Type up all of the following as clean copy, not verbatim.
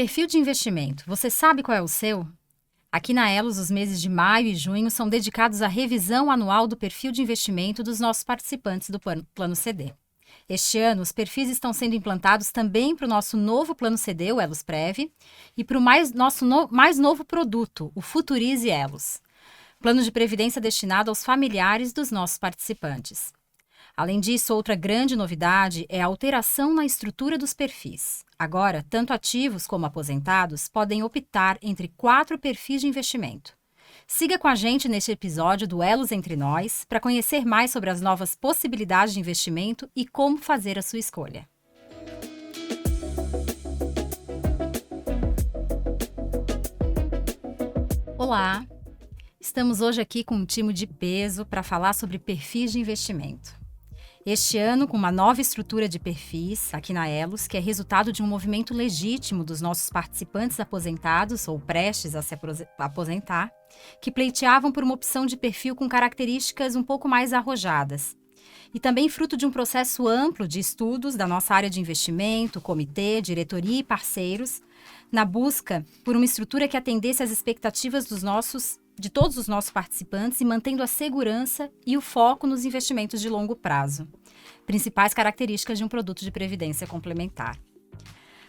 Perfil de investimento. Você sabe qual é o seu? Aqui na Elos, os meses de maio e junho são dedicados à revisão anual do perfil de investimento dos nossos participantes do Plano CD. Este ano, os perfis estão sendo implantados também para o nosso novo Plano CD, o Elos Prev, e para o nosso mais novo produto, o Futurize Elos, plano de previdência destinado aos familiares dos nossos participantes. Além disso, outra grande novidade é a alteração na estrutura dos perfis. Agora, tanto ativos como aposentados podem optar entre 4 perfis de investimento. Siga com a gente neste episódio do Elos Entre Nós para conhecer mais sobre as novas possibilidades de investimento e como fazer a sua escolha. Olá! Estamos hoje aqui com um time de peso para falar sobre perfis de investimento. Este ano, com uma nova estrutura de perfis aqui na Elos, que é resultado de um movimento legítimo dos nossos participantes aposentados ou prestes a se aposentar, que pleiteavam por uma opção de perfil com características um pouco mais arrojadas. E também fruto de um processo amplo de estudos da nossa área de investimento, comitê, diretoria e parceiros, na busca por uma estrutura que atendesse às expectativas de todos os nossos participantes e mantendo a segurança e o foco nos investimentos de longo prazo, principais características de um produto de previdência complementar.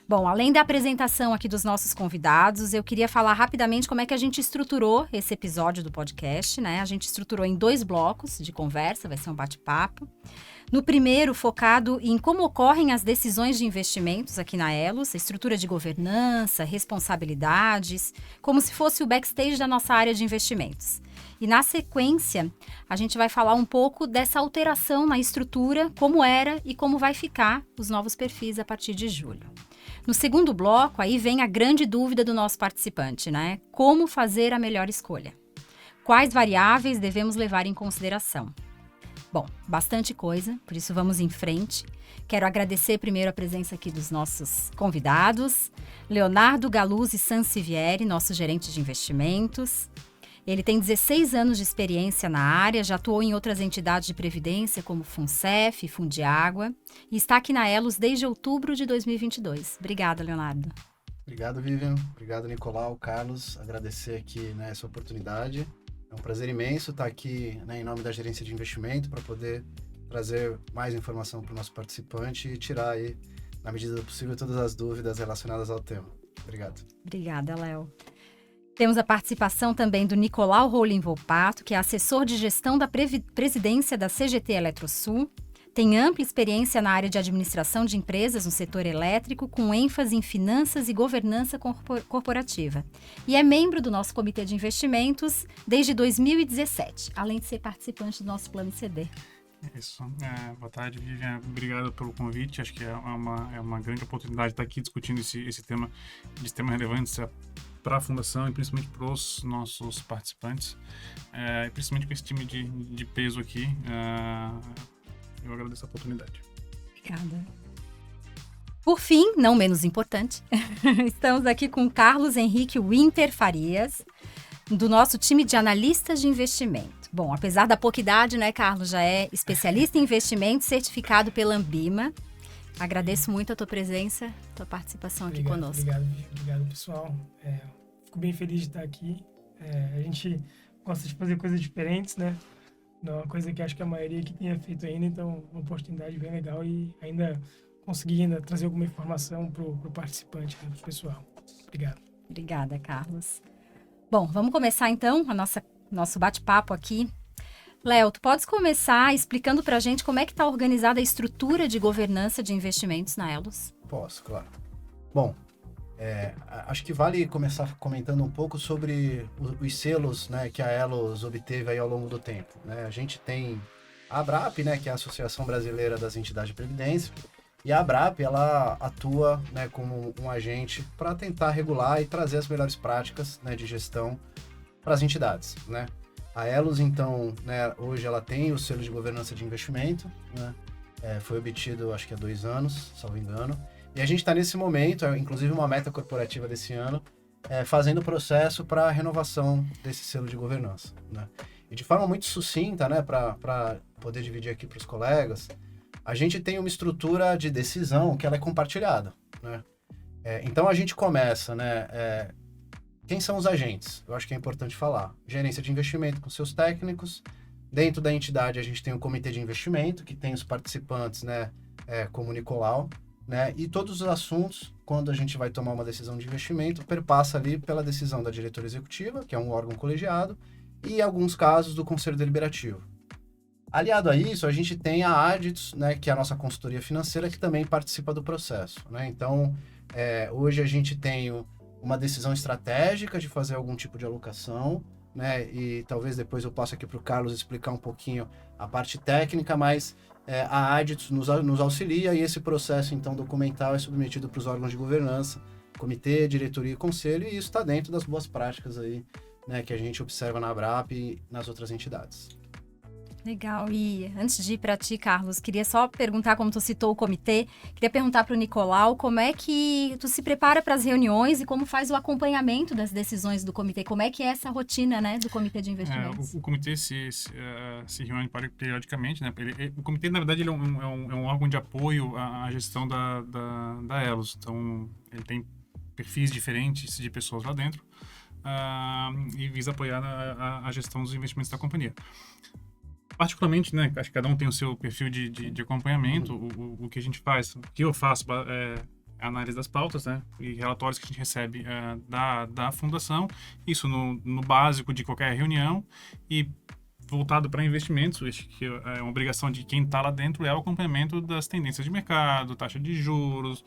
Bom, além da apresentação aqui dos nossos convidados, eu queria falar rapidamente como é que a gente estruturou esse episódio do podcast, né? A gente estruturou em 2 blocos de conversa, vai ser um bate-papo. No primeiro, focado em como ocorrem as decisões de investimentos aqui na Elos, a estrutura de governança, responsabilidades, como se fosse o backstage da nossa área de investimentos. E na sequência, a gente vai falar um pouco dessa alteração na estrutura, como era e como vai ficar os novos perfis a partir de julho. No segundo bloco, aí vem a grande dúvida do nosso participante, né? Como fazer a melhor escolha? Quais variáveis devemos levar em consideração? Bom, bastante coisa, por isso vamos em frente. Quero agradecer primeiro a presença aqui dos nossos convidados, Leonardo Galuzzi Sansivieri, nosso gerente de investimentos. Ele tem 16 anos de experiência na área, já atuou em outras entidades de previdência como Funcef e Fundiágua e está aqui na Elos desde outubro de 2022. Obrigada, Leonardo. Obrigado, Vivian. Obrigado, Nicolau, Carlos. Agradecer aqui essa oportunidade. É um prazer imenso estar aqui em nome da gerência de investimento para poder trazer mais informação para o nosso participante e tirar aí, na medida do possível, todas as dúvidas relacionadas ao tema. Obrigado. Obrigada, Léo. Temos a participação também do Nicolau Rolim Volpato, que é assessor de gestão da presidência da CGT Eletrosul, tem ampla experiência na área de administração de empresas no setor elétrico, com ênfase em finanças e governança corporativa. E é membro do nosso comitê de investimentos desde 2017, além de ser participante do nosso Plano CD. Isso. Boa tarde, Vivian. Obrigado pelo convite. Acho que é uma grande oportunidade estar aqui discutindo esse tema de extrema relevância para a Fundação e principalmente para os nossos participantes, e principalmente com esse time de peso aqui. Eu agradeço a oportunidade. Obrigada. Por fim, não menos importante, estamos aqui com Carlos Henrique Winter Farias, do nosso time de analistas de investimento. Bom, apesar da pouca idade, né, Carlos, já é especialista em investimento, certificado pela Ambima. Agradeço muito a tua presença, tua participação aqui conosco. Obrigado, pessoal. Fico bem feliz de estar aqui. A gente gosta de fazer coisas diferentes, né? Não é uma coisa que acho que a maioria que tenha feito ainda, então uma oportunidade bem legal e ainda conseguir trazer alguma informação para o participante, né, para o pessoal. Obrigado. Obrigada, Carlos. Bom, vamos começar então nosso bate-papo aqui. Léo, tu podes começar explicando para a gente como é que está organizada a estrutura de governança de investimentos na Elos? Posso, claro. Bom, acho que vale começar comentando um pouco sobre os selos, né, que a Elos obteve aí ao longo do tempo, né? A gente tem a ABRAP, né, que é a Associação Brasileira das Entidades de Previdência, e a ABRAP, ela atua, né, como um agente para tentar regular e trazer as melhores práticas, né, de gestão para as entidades, né? A Elos, então, né, hoje ela tem o selo de governança de investimento, né? Foi obtido, acho que há 2 anos, salvo engano. E a gente está nesse momento, inclusive uma meta corporativa desse ano, fazendo o processo para a renovação desse selo de governança, né? E de forma muito sucinta, né, para poder dividir aqui para os colegas, a gente tem uma estrutura de decisão que ela é compartilhada, né? Então a gente começa, né? Quem são os agentes? Eu acho que é importante falar. Gerência de investimento com seus técnicos. Dentro da entidade a gente tem o comitê de investimento, que tem os participantes, né? Como o Nicolau, né? E todos os assuntos, quando a gente vai tomar uma decisão de investimento, perpassa ali pela decisão da diretoria executiva, que é um órgão colegiado, e em alguns casos do conselho deliberativo. Aliado a isso, a gente tem a Aditus, né, que é a nossa consultoria financeira, que também participa do processo, né? Então, hoje a gente tem uma decisão estratégica de fazer algum tipo de alocação, né? E talvez depois eu passe aqui para o Carlos explicar um pouquinho a parte técnica, mas a Aditus nos auxilia e esse processo, então, documental é submetido para os órgãos de governança, comitê, diretoria e conselho, e isso está dentro das boas práticas aí, né, que a gente observa na Abrap e nas outras entidades. Legal. E antes de ir para ti, Carlos, queria só perguntar, como tu citou o comitê, queria perguntar para o Nicolau como é que tu se prepara para as reuniões e como faz o acompanhamento das decisões do comitê. Como é que é essa rotina, né, do comitê de investimentos? O comitê se reúne periodicamente, né? O comitê, na verdade, ele é um órgão de apoio à gestão da Elos. Então, ele tem perfis diferentes de pessoas lá dentro e visa apoiar a gestão dos investimentos da companhia. Particularmente, né, acho que cada um tem o seu perfil de acompanhamento. O que a gente faz, o que eu faço é a análise das pautas, né, e relatórios que a gente recebe da fundação, isso no básico de qualquer reunião, e voltado para investimentos, acho que é uma obrigação de quem está lá dentro é o acompanhamento das tendências de mercado, taxa de juros,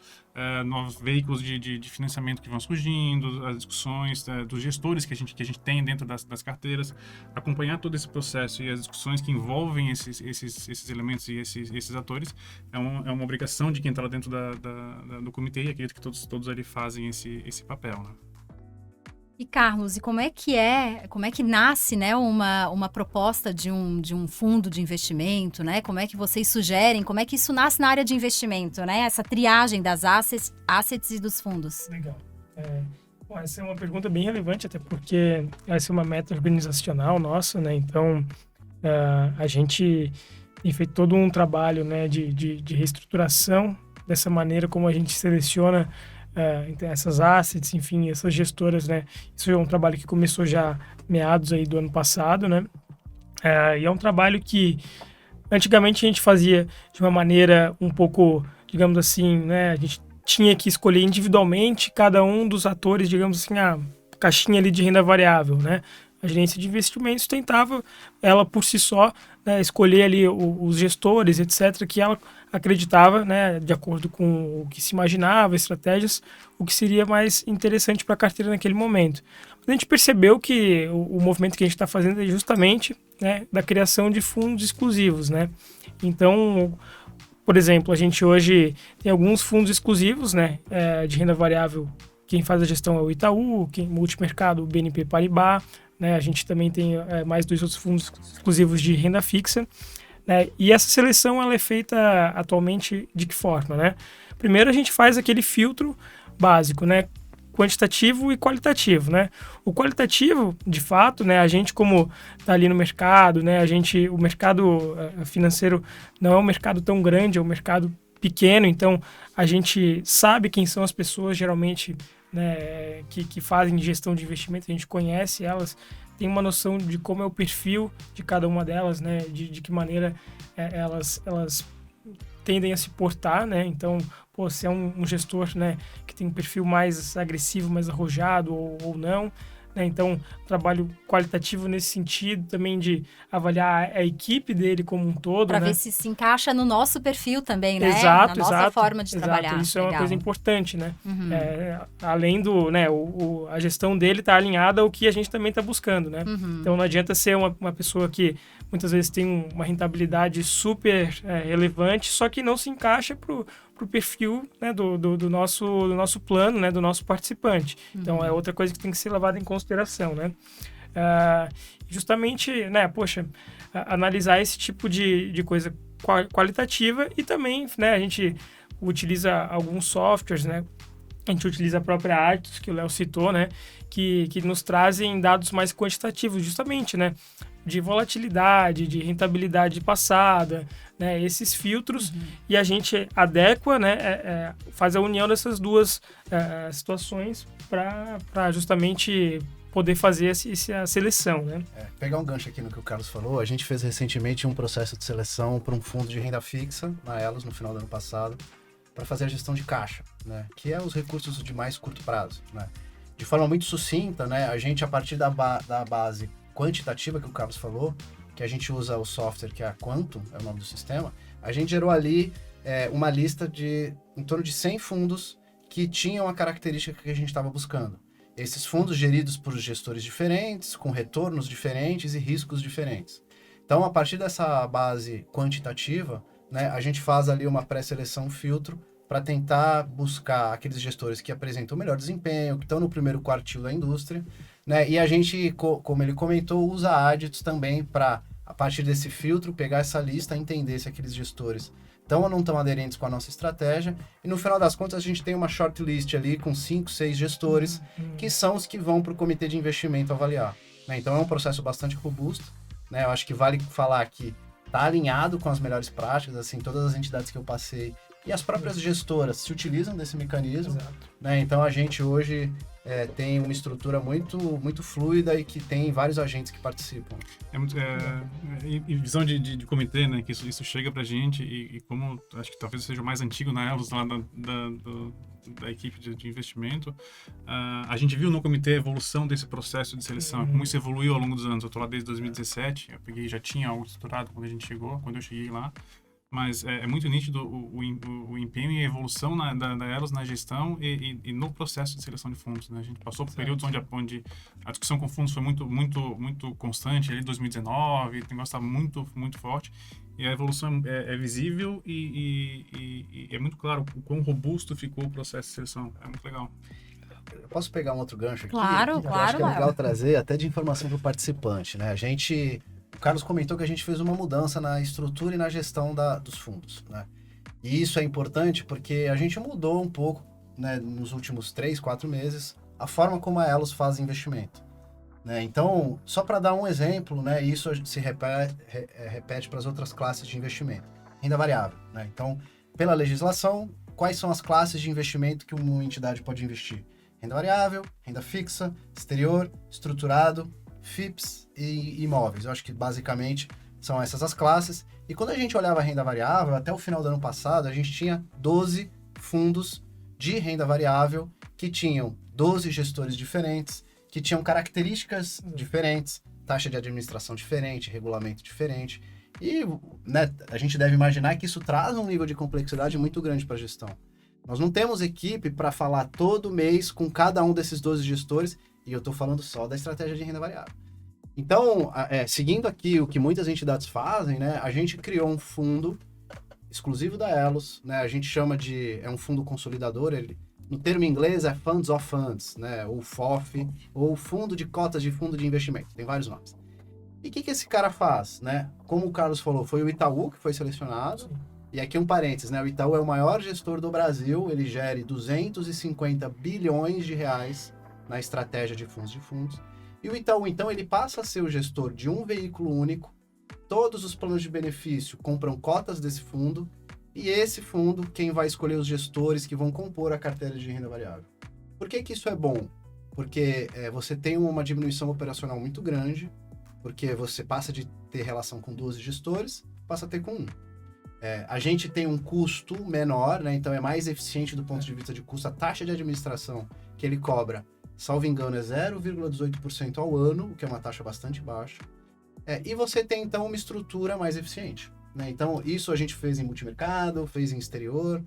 novos veículos de financiamento que vão surgindo, as discussões dos gestores que a gente tem dentro das carteiras, acompanhar todo esse processo e as discussões que envolvem esses elementos e esses atores é uma obrigação de quem está lá dentro do comitê, e acredito que todos ali fazem esse papel, né? E Carlos, e como é que nasce, né, uma proposta de um fundo de investimento, né? Como é que vocês sugerem, como é que isso nasce na área de investimento, né? Essa triagem das assets e dos fundos. Legal. Bom, essa é uma pergunta bem relevante, até porque essa é uma meta organizacional nossa, né? Então, a gente tem feito todo um trabalho, né, de reestruturação dessa maneira como a gente seleciona então essas assets, enfim, essas gestoras, né? Isso é um trabalho que começou já meados aí do ano passado, né? E é um trabalho que antigamente a gente fazia de uma maneira um pouco, digamos assim, né? A gente tinha que escolher individualmente cada um dos atores, digamos assim, a caixinha ali de renda variável, né? A gerência de investimentos tentava, ela por si só, né, escolher ali os gestores, etc., que ela acreditava, né, de acordo com o que se imaginava, estratégias, o que seria mais interessante para a carteira naquele momento. Mas a gente percebeu que o movimento que a gente está fazendo é justamente, né, da criação de fundos exclusivos, né? Então, por exemplo, a gente hoje tem alguns fundos exclusivos, né, de renda variável. Quem faz a gestão é o Itaú, quem multimercado, o BNP Paribas, né? A gente também tem mais 2 outros fundos exclusivos de renda fixa, né? E essa seleção ela é feita atualmente de que forma, né? Primeiro a gente faz aquele filtro básico, né? Quantitativo e qualitativo, né? O qualitativo, de fato, né? A gente como está ali no mercado, né? O mercado financeiro não é um mercado tão grande, é um mercado pequeno, então a gente sabe quem são as pessoas geralmente, né, que fazem gestão de investimento, a gente conhece elas, tem uma noção de como é o perfil de cada uma delas, né, de que maneira elas tendem a se portar, né? Então, se é um gestor, né, que tem um perfil mais agressivo, mais arrojado ou não, né? Então, trabalho qualitativo nesse sentido também de avaliar a equipe dele como um todo, para né? ver se encaixa no nosso perfil também, né? Exato, na nossa forma de trabalhar. Isso é uma coisa importante, né? Uhum. Além do, né, a gestão dele tá alinhada ao que a gente também está buscando, né? Uhum. Então, não adianta ser uma pessoa que muitas vezes tem uma rentabilidade super relevante, só que não se encaixa pro perfil, né, do nosso plano, né, do nosso participante. Uhum. Então, é outra coisa que tem que ser levada em consideração, né? Justamente, né, analisar esse tipo de coisa qualitativa e também, né, a gente utiliza alguns softwares, né? A gente utiliza a própria Artus, que o Léo citou, né? Que nos trazem dados mais quantitativos, justamente, né? De volatilidade, de rentabilidade passada, né, esses filtros e a gente adequa, né, faz a união dessas duas situações para justamente poder fazer essa seleção, né? Pegar um gancho aqui no que o Carlos falou, a gente fez recentemente um processo de seleção para um fundo de renda fixa na Elos no final do ano passado, para fazer a gestão de caixa, né? Que é os recursos de mais curto prazo, né? De forma muito sucinta, né? A gente, a partir da base quantitativa que o Carlos falou, que a gente usa o software que é a Quantum, é o nome do sistema, a gente gerou ali uma lista de em torno de 100 fundos que tinham a característica que a gente estava buscando. Esses fundos geridos por gestores diferentes, com retornos diferentes e riscos diferentes. Então, a partir dessa base quantitativa, né, a gente faz ali uma pré-seleção filtro para tentar buscar aqueles gestores que apresentam o melhor desempenho, que estão no primeiro quartil da indústria, né? E a gente, como ele comentou, usa adits também para, a partir desse filtro, pegar essa lista e entender se aqueles gestores estão ou não estão aderentes com a nossa estratégia. E no final das contas, a gente tem uma shortlist ali com 5, 6 gestores, que são os que vão para o comitê de investimento avaliar, né? Então é um processo bastante robusto, né? Eu acho que vale falar que está alinhado com as melhores práticas, assim, todas as entidades que eu passei e as próprias gestoras se utilizam desse mecanismo, né? Então a gente hoje tem uma estrutura muito fluida e que tem vários agentes que participam. E visão de comitê, né? Que isso chega pra gente e como acho que talvez seja o mais antigo na Elos lá da equipe de investimento, a gente viu no comitê a evolução desse processo de seleção, como isso evoluiu ao longo dos anos. Eu tô lá desde 2017, já tinha algo estruturado quando eu cheguei lá. Mas é muito nítido o empenho e a evolução da Elos na gestão e no processo de seleção de fundos, né? A gente passou por períodos onde a discussão com fundos foi muito constante, ali 2019, o negócio estava muito forte, e a evolução é visível e é muito claro o quão robusto ficou o processo de seleção. É muito legal. Eu posso pegar um outro gancho aqui? Claro, que eu acho que é legal trazer até de informação para o participante, né? O Carlos comentou que a gente fez uma mudança na estrutura e na gestão dos fundos, né? E isso é importante porque a gente mudou um pouco, né, nos últimos 3, 4 meses, a forma como a Elos faz investimento, né? Então, só para dar um exemplo, né, isso se repete para as outras classes de investimento. Renda variável, né? Então, pela legislação, quais são as classes de investimento que uma entidade pode investir? Renda variável, renda fixa, exterior, estruturado, FIPS e imóveis. Eu acho que basicamente são essas as classes. E quando a gente olhava a renda variável, até o final do ano passado, a gente tinha 12 fundos de renda variável que tinham 12 gestores diferentes, que tinham características diferentes, taxa de administração diferente, regulamento diferente. E, né, a gente deve imaginar que isso traz um nível de complexidade muito grande para a gestão. Nós não temos equipe para falar todo mês com cada um desses 12 gestores. E eu estou falando só da estratégia de renda variável. Então, seguindo aqui o que muitas entidades fazem, né, a gente criou um fundo exclusivo da Elos, né, a gente chama é um fundo consolidador, no termo em inglês é Funds of Funds, né, ou FOF, ou Fundo de Cotas de Fundo de Investimento, tem vários nomes. E o que esse cara faz? Né? Como o Carlos falou, foi o Itaú que foi selecionado, e aqui um parênteses, né, o Itaú é o maior gestor do Brasil, ele gere 250 bilhões de reais na estratégia de fundos. E o Itaú, então, ele passa a ser o gestor de um veículo único, todos os planos de benefício compram cotas desse fundo, e esse fundo, quem vai escolher os gestores que vão compor a carteira de renda variável. Por que isso é bom? Porque você tem uma diminuição operacional muito grande, porque você passa de ter relação com 12 gestores, passa a ter com um. A gente tem um custo menor, né? Então é mais eficiente do ponto de vista de custo. A taxa de administração que ele cobra, salvo engano, é 0,18% ao ano, o que é uma taxa bastante baixa. E você tem, então, uma estrutura mais eficiente, né? Então, isso a gente fez em multimercado, fez em exterior.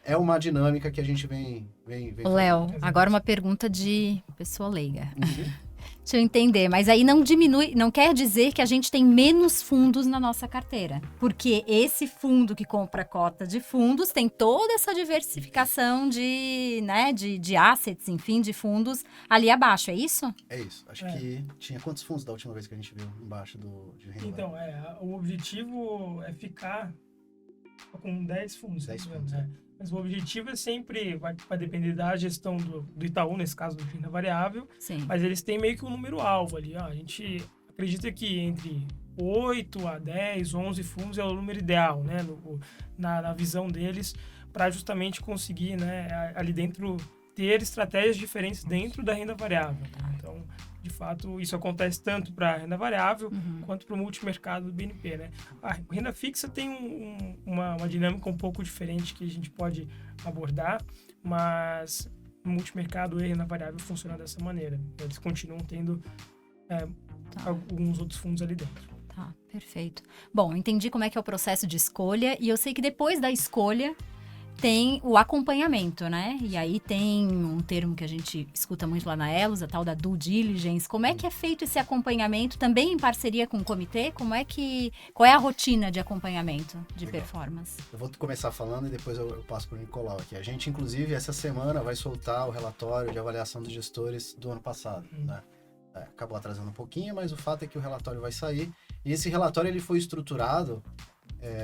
É uma dinâmica que a gente vem Léo, agora uma pergunta de pessoa leiga. Deixa eu entender, mas aí não diminui, não quer dizer que a gente tem menos fundos na nossa carteira. Porque esse fundo que compra cota de fundos tem toda essa diversificação de assets, enfim, de fundos ali abaixo, é isso? É isso. Acho que tinha quantos fundos da última vez que a gente viu embaixo de renda? Então, o objetivo é ficar com 10 fundos. 10 fundos, né? Mas o objetivo é sempre, vai depender da gestão do Itaú, nesse caso do renda variável. Sim. Mas eles têm meio que um número-alvo ali. A gente acredita que entre 8 a 10, 11 fundos é o número ideal, né? Na visão deles, para justamente conseguir, né, ali dentro, ter estratégias diferentes dentro da renda variável. Né? Então, de fato, isso acontece tanto para a renda variável quanto para o multimercado do BNP. Né? A renda fixa tem uma dinâmica um pouco diferente que a gente pode abordar, mas no multimercado e a renda variável funciona dessa maneira. Eles continuam tendo alguns outros fundos ali dentro. Tá, perfeito. Bom, entendi como é que é o processo de escolha e eu sei que depois da escolha tem o acompanhamento, né? E aí tem um termo que a gente escuta muito lá na Elos, a tal da due diligence. Como é que é feito esse acompanhamento, também em parceria com o comitê? Qual é a rotina de acompanhamento de performance? Eu vou começar falando e depois eu passo para o Nicolau aqui. A gente, inclusive, essa semana vai soltar o relatório de avaliação dos gestores do ano passado, né? Acabou atrasando um pouquinho, mas o fato é que o relatório vai sair. E esse relatório ele foi estruturado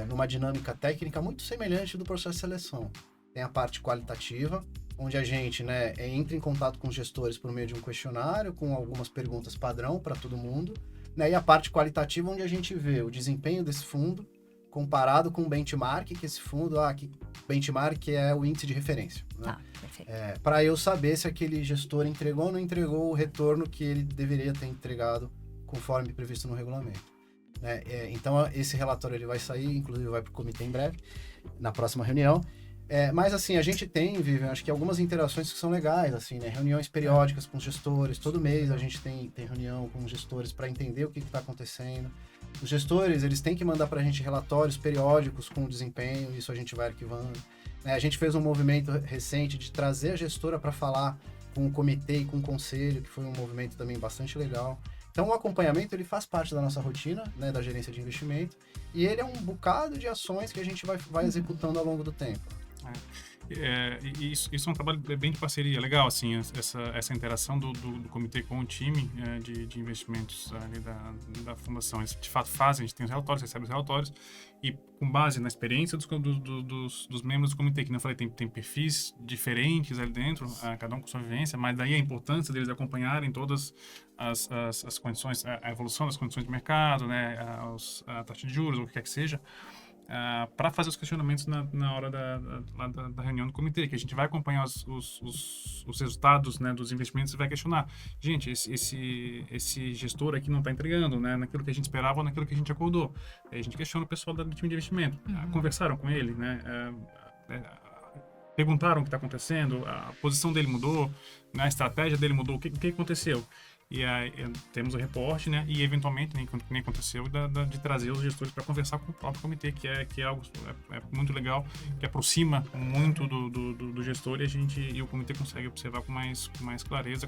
numa dinâmica técnica muito semelhante do processo de seleção. Tem a parte qualitativa, onde a gente, né, entra em contato com os gestores por meio de um questionário, com algumas perguntas padrão para todo mundo, né, e a parte qualitativa, onde a gente vê o desempenho desse fundo comparado com o benchmark, que esse fundo, que benchmark é o índice de referência. Né? Tá, perfeito. Para eu saber se aquele gestor entregou ou não entregou o retorno que ele deveria ter entregado conforme previsto no regulamento. Então, esse relatório ele vai sair, inclusive vai para o comitê em breve, na próxima reunião. Mas, assim, a gente tem, Vivian, acho que algumas interações que são legais, assim, né? Reuniões periódicas com os gestores, todo mês a gente tem reunião com os gestores para entender o que está acontecendo. Os gestores, eles têm que mandar para a gente relatórios periódicos com o desempenho, isso a gente vai arquivando. A gente fez um movimento recente de trazer a gestora para falar com o comitê e com o conselho, que foi um movimento também bastante legal. Então, o acompanhamento, ele faz parte da nossa rotina, né, da gerência de investimento, e ele é um bocado de ações que a gente vai executando ao longo do tempo. Isso é um trabalho bem de parceria, legal, assim, essa interação do comitê com o time de investimentos ali da fundação. Eles, de fato, fazem, a gente tem os relatórios, recebe os relatórios, e com base na experiência dos membros do comitê, que, como eu falei, tem perfis diferentes ali dentro, cada um com sua vivência, mas daí a importância deles acompanharem todas as condições, a evolução das condições de mercado, né, a taxa de juros, ou o que quer que seja, para fazer os questionamentos na hora da reunião do comitê, que a gente vai acompanhar os resultados, né, dos investimentos e vai questionar. Gente, esse gestor aqui não está entregando, né, naquilo que a gente esperava ou naquilo que a gente acordou. Aí a gente questiona o pessoal do time de investimento. Conversaram com ele, né, perguntaram o que está acontecendo, a posição dele mudou, né, a estratégia dele mudou, o que aconteceu? E aí temos o reporte, né? E eventualmente, nem aconteceu, de trazer os gestores para conversar com o próprio comitê, que é algo muito legal, que aproxima muito do gestor e o comitê consegue observar com mais clareza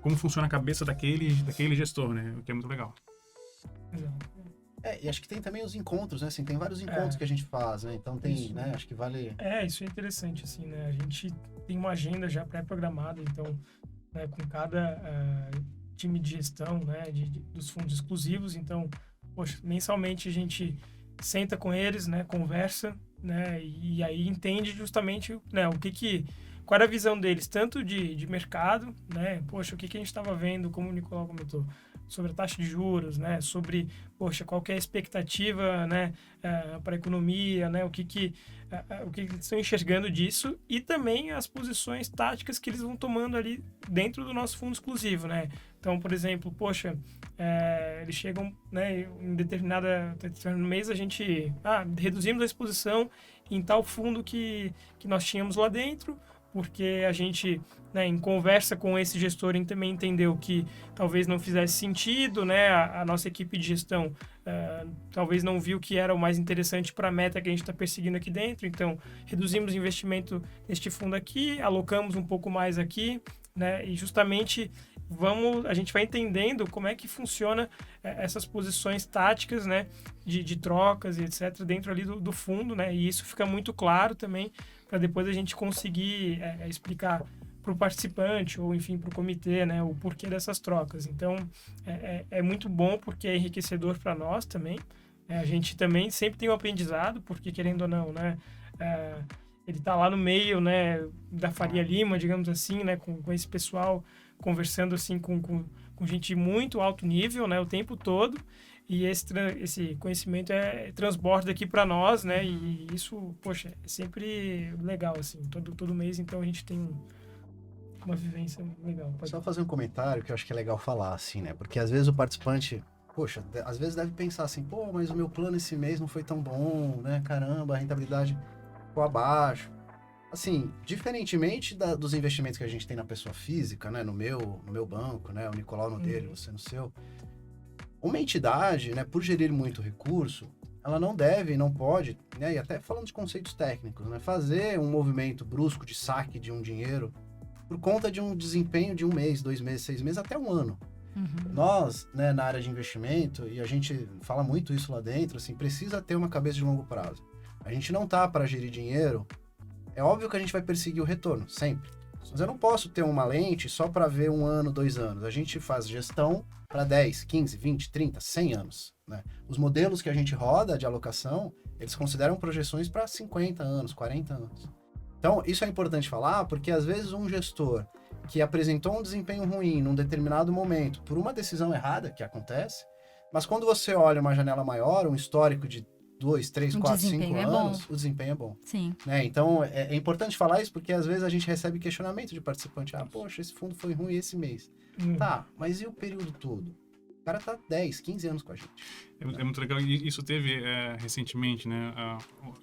como funciona a cabeça daquele gestor, né? O que é muito legal. E acho que tem também os encontros, né? Assim, tem vários encontros que a gente faz, né? Então tem, isso, né? Acho que vale... Isso é interessante, assim, né? A gente tem uma agenda já pré-programada, então... Né, com cada time de gestão, né, dos fundos exclusivos. Então, mensalmente a gente senta com eles, né, conversa, né, e aí entende justamente, né, qual era a visão deles, tanto de mercado, né, o que a gente estava vendo, como o Nicolau comentou, sobre a taxa de juros, né, sobre, qual que é a expectativa, né, para a economia, né, o que eles estão enxergando disso, e também as posições táticas que eles vão tomando ali dentro do nosso fundo exclusivo, né. Então, por exemplo, eles chegam, né, em determinado mês a gente, reduzimos a exposição em tal fundo que nós tínhamos lá dentro, porque a gente, né, em conversa com esse gestor, também entendeu que talvez não fizesse sentido, né, a nossa equipe de gestão talvez não viu que era o mais interessante para a meta que a gente está perseguindo aqui dentro, então reduzimos o investimento neste fundo aqui, alocamos um pouco mais aqui, né, e justamente a gente vai entendendo como é que funciona essas posições táticas, né, de trocas e etc. dentro ali do fundo, né, e isso fica muito claro também para depois a gente conseguir explicar para o participante ou, enfim, para o comitê, né, o porquê dessas trocas. Então, é muito bom porque é enriquecedor para nós também. A gente também sempre tem um aprendizado, porque, querendo ou não, né, ele tá lá no meio, né, da Faria Lima, digamos assim, né, com esse pessoal conversando assim com gente de muito alto nível, né, o tempo todo. E esse conhecimento transborda aqui para nós, né? E isso, poxa, é sempre legal, assim. Todo mês, então, a gente tem uma vivência legal. Só fazer um comentário que eu acho que é legal falar, assim, né? Porque às vezes o participante, poxa, às vezes deve pensar assim, pô, mas o meu plano esse mês não foi tão bom, né? Caramba, a rentabilidade ficou abaixo. Assim, diferentemente dos investimentos que a gente tem na pessoa física, né? No meu banco, né? O Nicolau no dele, você no seu. Uma entidade, né, por gerir muito recurso, ela não deve, não pode, né, e até falando de conceitos técnicos, né, fazer um movimento brusco de saque de um dinheiro por conta de um desempenho de 1 mês, 2 meses, 6 meses, até 1 ano. Nós, né, na área de investimento, e a gente fala muito isso lá dentro, assim, precisa ter uma cabeça de longo prazo. A gente não tá para gerir dinheiro, é óbvio que a gente vai perseguir o retorno, sempre. Mas eu não posso ter uma lente só para ver 1 ano, 2 anos. A gente faz gestão para 10, 15, 20, 30, 100 anos. Né? Os modelos que a gente roda de alocação, eles consideram projeções para 50 anos, 40 anos. Então, isso é importante falar, porque às vezes um gestor que apresentou um desempenho ruim num determinado momento, por uma decisão errada, que acontece, mas quando você olha uma janela maior, um histórico de 2, 3, 4, 5 anos, o desempenho é bom. Sim. Né? Então, é importante falar isso porque às vezes a gente recebe questionamento de participante. Ah, poxa, esse fundo foi ruim esse mês. Tá, mas e o período todo? O cara tá 10, 15 anos com a gente. É muito legal. E isso teve recentemente, né?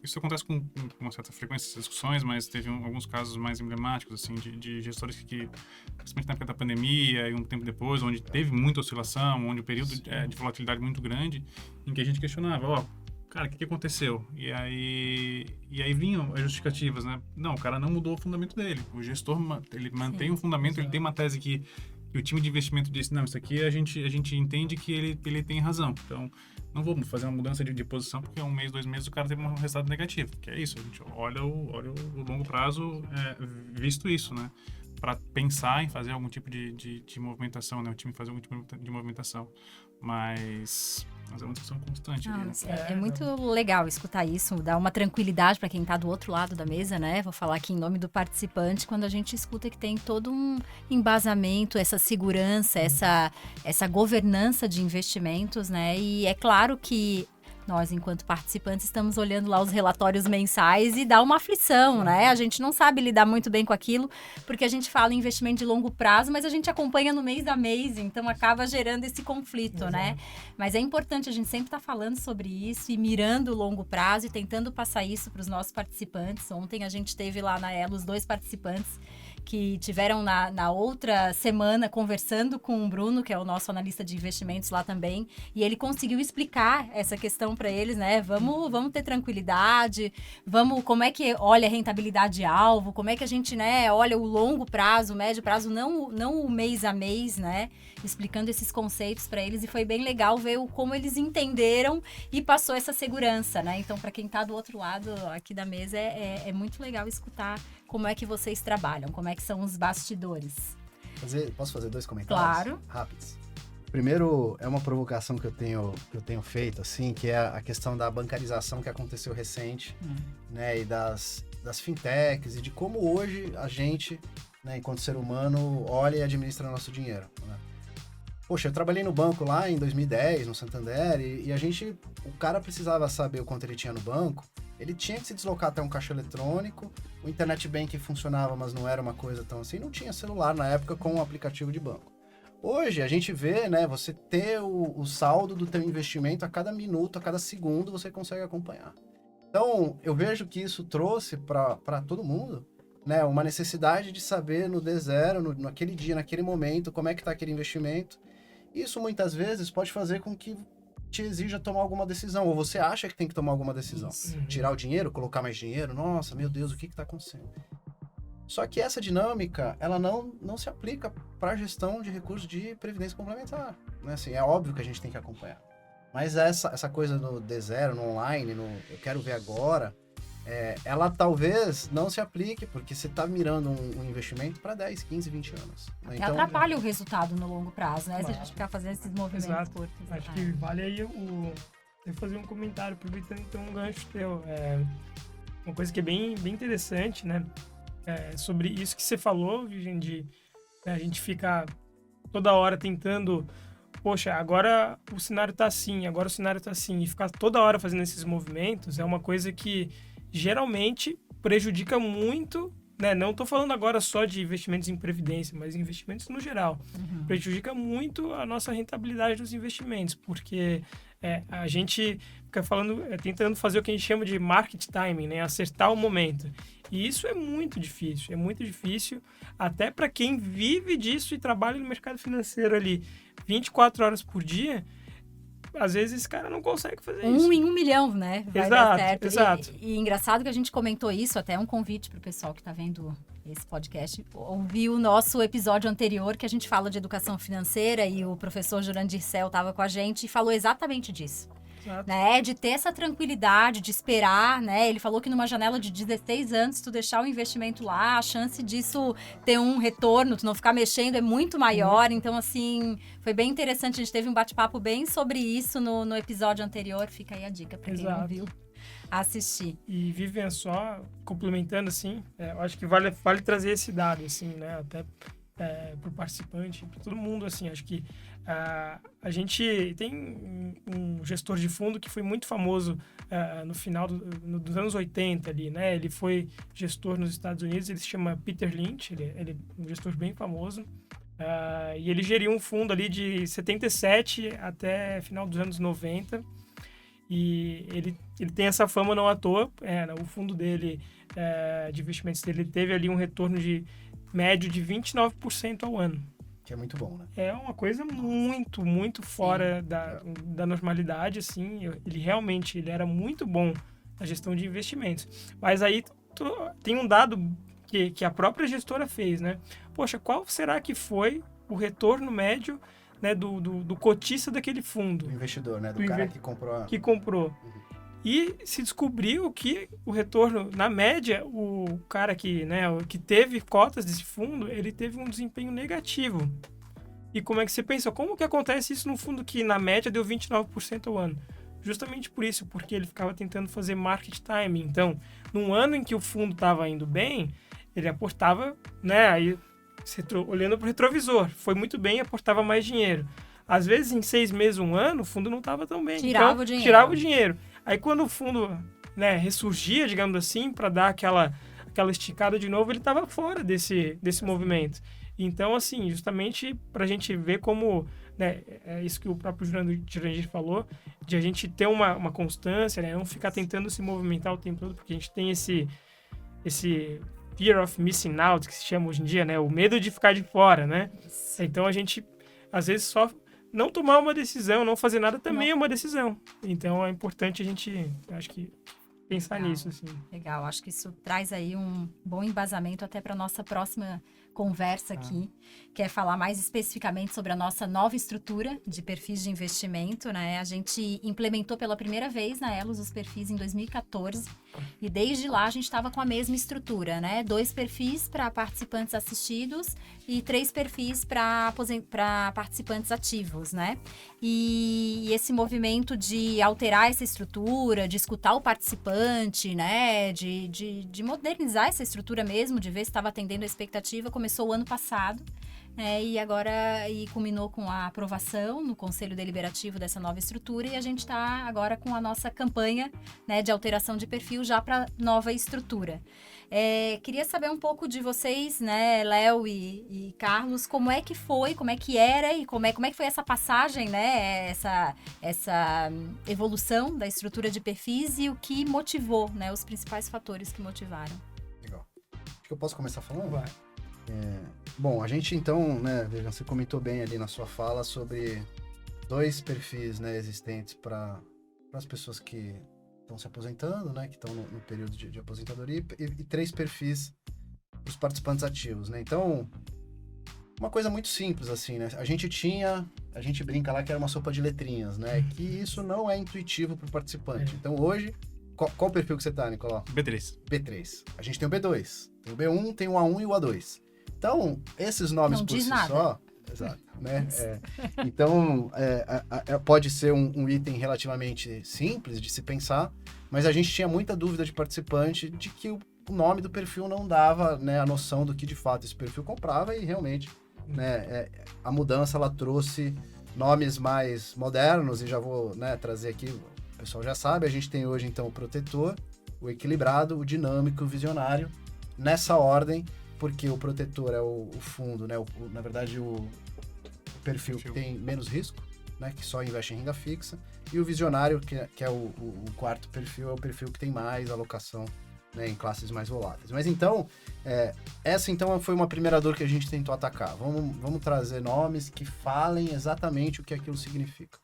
Isso acontece com uma certa frequência, essas discussões, mas teve alguns casos mais emblemáticos, assim, de gestores que, principalmente na época da pandemia e um tempo depois, onde teve muita oscilação, onde o período de volatilidade muito grande, em que a gente questionava, ó, cara, o que aconteceu? E aí vinham as justificativas, né? Não, o cara não mudou o fundamento dele. O gestor, ele mantém o fundamento, ele tem uma tese que o time de investimento disse, não, isso aqui a gente entende que ele tem razão. Então, não vou fazer uma mudança de posição porque 1 mês, 2 meses o cara teve um resultado negativo. Que é isso, a gente olha o longo prazo visto isso, né? Para pensar em fazer algum tipo de movimentação, né? O time fazer algum tipo de movimentação. Mas é uma discussão constante. Não, ali, né? é muito legal escutar isso, dá uma tranquilidade para quem está do outro lado da mesa, né? Vou falar aqui em nome do participante, quando a gente escuta que tem todo um embasamento, essa segurança, essa governança de investimentos, né? E é claro que nós, enquanto participantes, estamos olhando lá os relatórios mensais e dá uma aflição, né? A gente não sabe lidar muito bem com aquilo, porque a gente fala em investimento de longo prazo, mas a gente acompanha no mês a mês, então acaba gerando esse conflito, né? Mas é importante a gente sempre estar falando sobre isso e mirando o longo prazo e tentando passar isso para os nossos participantes. Ontem a gente teve lá na Elos 2 participantes que tiveram na outra semana conversando com o Bruno, que é o nosso analista de investimentos lá também, e ele conseguiu explicar essa questão para eles, né? Vamos ter tranquilidade, como é que olha a rentabilidade alvo, como é que a gente, né, olha o longo prazo, o médio prazo, não o mês a mês, né? Explicando esses conceitos para eles, e foi bem legal ver como eles entenderam e passou essa segurança, né? Então, para quem está do outro lado aqui da mesa, é muito legal escutar como é que vocês trabalham, como é que são os bastidores. Posso fazer 2 comentários? Claro. Rápidos. Primeiro, é uma provocação que eu tenho feito, assim, que é a questão da bancarização que aconteceu recente, né, e das fintechs, e de como hoje a gente, né, enquanto ser humano, olha e administra nosso dinheiro, né? Poxa, eu trabalhei no banco lá em 2010, no Santander, e o cara precisava saber o quanto ele tinha no banco, ele tinha que se deslocar até um caixa eletrônico, o internet banking funcionava, mas não era uma coisa tão assim, não tinha celular na época com um aplicativo de banco. Hoje a gente vê, né, você ter o saldo do teu investimento a cada minuto, a cada segundo você consegue acompanhar. Então, eu vejo que isso trouxe para todo mundo, né, uma necessidade de saber no D0, naquele dia, naquele momento, como é que está aquele investimento. Isso muitas vezes pode fazer com que te exija tomar alguma decisão, ou você acha que tem que tomar alguma decisão. Tirar o dinheiro, colocar mais dinheiro, nossa, meu Deus, o que está acontecendo? Só que essa dinâmica, ela não se aplica para a gestão de recursos de previdência complementar, né? Assim, é óbvio que a gente tem que acompanhar. Mas essa coisa no D0, no online, eu quero ver agora, ela talvez não se aplique, porque você está mirando um investimento para 10, 15, 20 anos. Né? Então, atrapalha o resultado no longo prazo, né? Se a gente ficar fazendo esses movimentos curtos. Acho que vale aí eu fazer um comentário, aproveitando então um gancho teu. uma coisa que é bem interessante, né? Sobre isso que você falou, Vivian, de a gente ficar toda hora tentando, poxa, agora o cenário tá assim, agora o cenário tá assim, e ficar toda hora fazendo esses movimentos é uma coisa que geralmente prejudica muito, né? Não tô falando agora só de investimentos em previdência, mas investimentos no geral. Prejudica muito a nossa rentabilidade dos investimentos, porque a gente fica falando, tentando fazer o que a gente chama de market timing, né? Acertar o momento. E isso é muito difícil, até para quem vive disso e trabalha no mercado financeiro ali 24 horas por dia, às vezes esse cara não consegue fazer isso. 1 em 1 milhão, né? Vai dar certo. Exato. E engraçado que a gente comentou isso, até um convite para o pessoal que está vendo esse podcast, ouvir o nosso episódio anterior, que a gente fala de educação financeira, e o professor Jurandir Cel estava com a gente e falou exatamente disso. Né, de ter essa tranquilidade, de esperar, né? Ele falou que numa janela de 16 anos, se tu deixar o investimento lá, a chance disso ter um retorno, tu não ficar mexendo, é muito maior. Então, assim, foi bem interessante. A gente teve um bate-papo bem sobre isso no episódio anterior. Fica aí a dica para quem não viu assistir. E Vivian, só complementando, assim, eu acho que vale trazer esse dado, assim, né? Até para o participante, para todo mundo, assim, acho que a gente tem um gestor de fundo que foi muito famoso no final dos anos 80 ali, né? Ele foi gestor nos Estados Unidos, ele se chama Peter Lynch, ele é um gestor bem famoso, e ele geriu um fundo ali de 77 até final dos anos 90, e ele tem essa fama não à toa, o fundo dele, de investimentos dele, teve ali um retorno de médio de 29% ao ano. Que é muito bom, né? É uma coisa muito, muito fora da normalidade, assim. Ele era muito bom na gestão de investimentos. Mas aí tem um dado que a própria gestora fez, né? Poxa, qual será que foi o retorno médio, né, do cotista daquele fundo? Do investidor, né? Do cara que comprou. Que comprou. E se descobriu que o retorno, na média, o cara que teve cotas desse fundo, ele teve um desempenho negativo. E como é que você pensa? Como que acontece isso num fundo que, na média, deu 29% ao ano? Justamente por isso, porque ele ficava tentando fazer market timing. Então, num ano em que o fundo estava indo bem, ele aportava, né, aí, olhando para o retrovisor, foi muito bem, aportava mais dinheiro. Às vezes, em 6 meses, 1 ano, o fundo não estava tão bem. Tirava o dinheiro. Aí quando o fundo, né, ressurgia, digamos assim, para dar aquela esticada de novo, ele estava fora desse movimento. Então, assim, justamente para a gente ver como, né, é isso que o próprio Jurandir falou, de a gente ter uma constância, né, não ficar tentando se movimentar o tempo todo, porque a gente tem esse fear of missing out, que se chama hoje em dia, né, o medo de ficar de fora, né? Então a gente, às vezes, só não tomar uma decisão, não fazer nada também é uma decisão. Então é importante a gente, acho que, pensar nisso, assim. Legal, acho que isso traz aí um bom embasamento até para nossa próxima conversa aqui, que é falar mais especificamente sobre a nossa nova estrutura de perfis de investimento, né? A gente implementou pela primeira vez na Elos os perfis em 2014 e desde lá a gente estava com a mesma estrutura, né? 2 perfis para participantes assistidos e 3 perfis para participantes ativos, né? E esse movimento de alterar essa estrutura, de escutar o participante, né? De modernizar essa estrutura mesmo, de ver se estava atendendo a expectativa, começou o ano passado, e agora culminou com a aprovação no Conselho Deliberativo dessa nova estrutura, e a gente está agora com a nossa campanha, né, de alteração de perfil já para nova estrutura. Queria saber um pouco de vocês, né, Léo e Carlos, como é que foi, como é que era e como é que foi essa passagem, né, essa evolução da estrutura de perfis e o que motivou, né, os principais fatores que motivaram. Legal. Acho que eu posso começar falando? Vai. Bom, a gente então, né, Vivian, você comentou bem ali na sua fala sobre 2 perfis, né, existentes para as pessoas que estão se aposentando, né, que estão no período de aposentadoria, e 3 perfis para os participantes ativos, né? Então, uma coisa muito simples, assim, né? A gente brinca lá que era uma sopa de letrinhas, né? Que isso não é intuitivo para o participante. Então, hoje, qual o perfil que você tá, Nicolau? B3. B3. A gente tem o B2, tem o B1, tem o A1 e o A2. Então, esses nomes não por diz si nada. só... Exato. né? Então, pode ser um item relativamente simples de se pensar, mas a gente tinha muita dúvida de participante de que o nome do perfil não dava, né, a noção do que de fato esse perfil comprava e realmente, né, a mudança ela trouxe nomes mais modernos e já vou, né, trazer aqui, o pessoal já sabe, a gente tem hoje então o protetor, o equilibrado, o dinâmico e o visionário, nessa ordem, porque o protetor é o fundo, né, na verdade o perfil que tem menos risco, né, que só investe em renda fixa, e o visionário, que é o quarto perfil, é o perfil que tem mais alocação, né, em classes mais voláteis. Mas então, essa então foi uma primeira dor que a gente tentou atacar. Vamos trazer nomes que falem exatamente o que aquilo significa.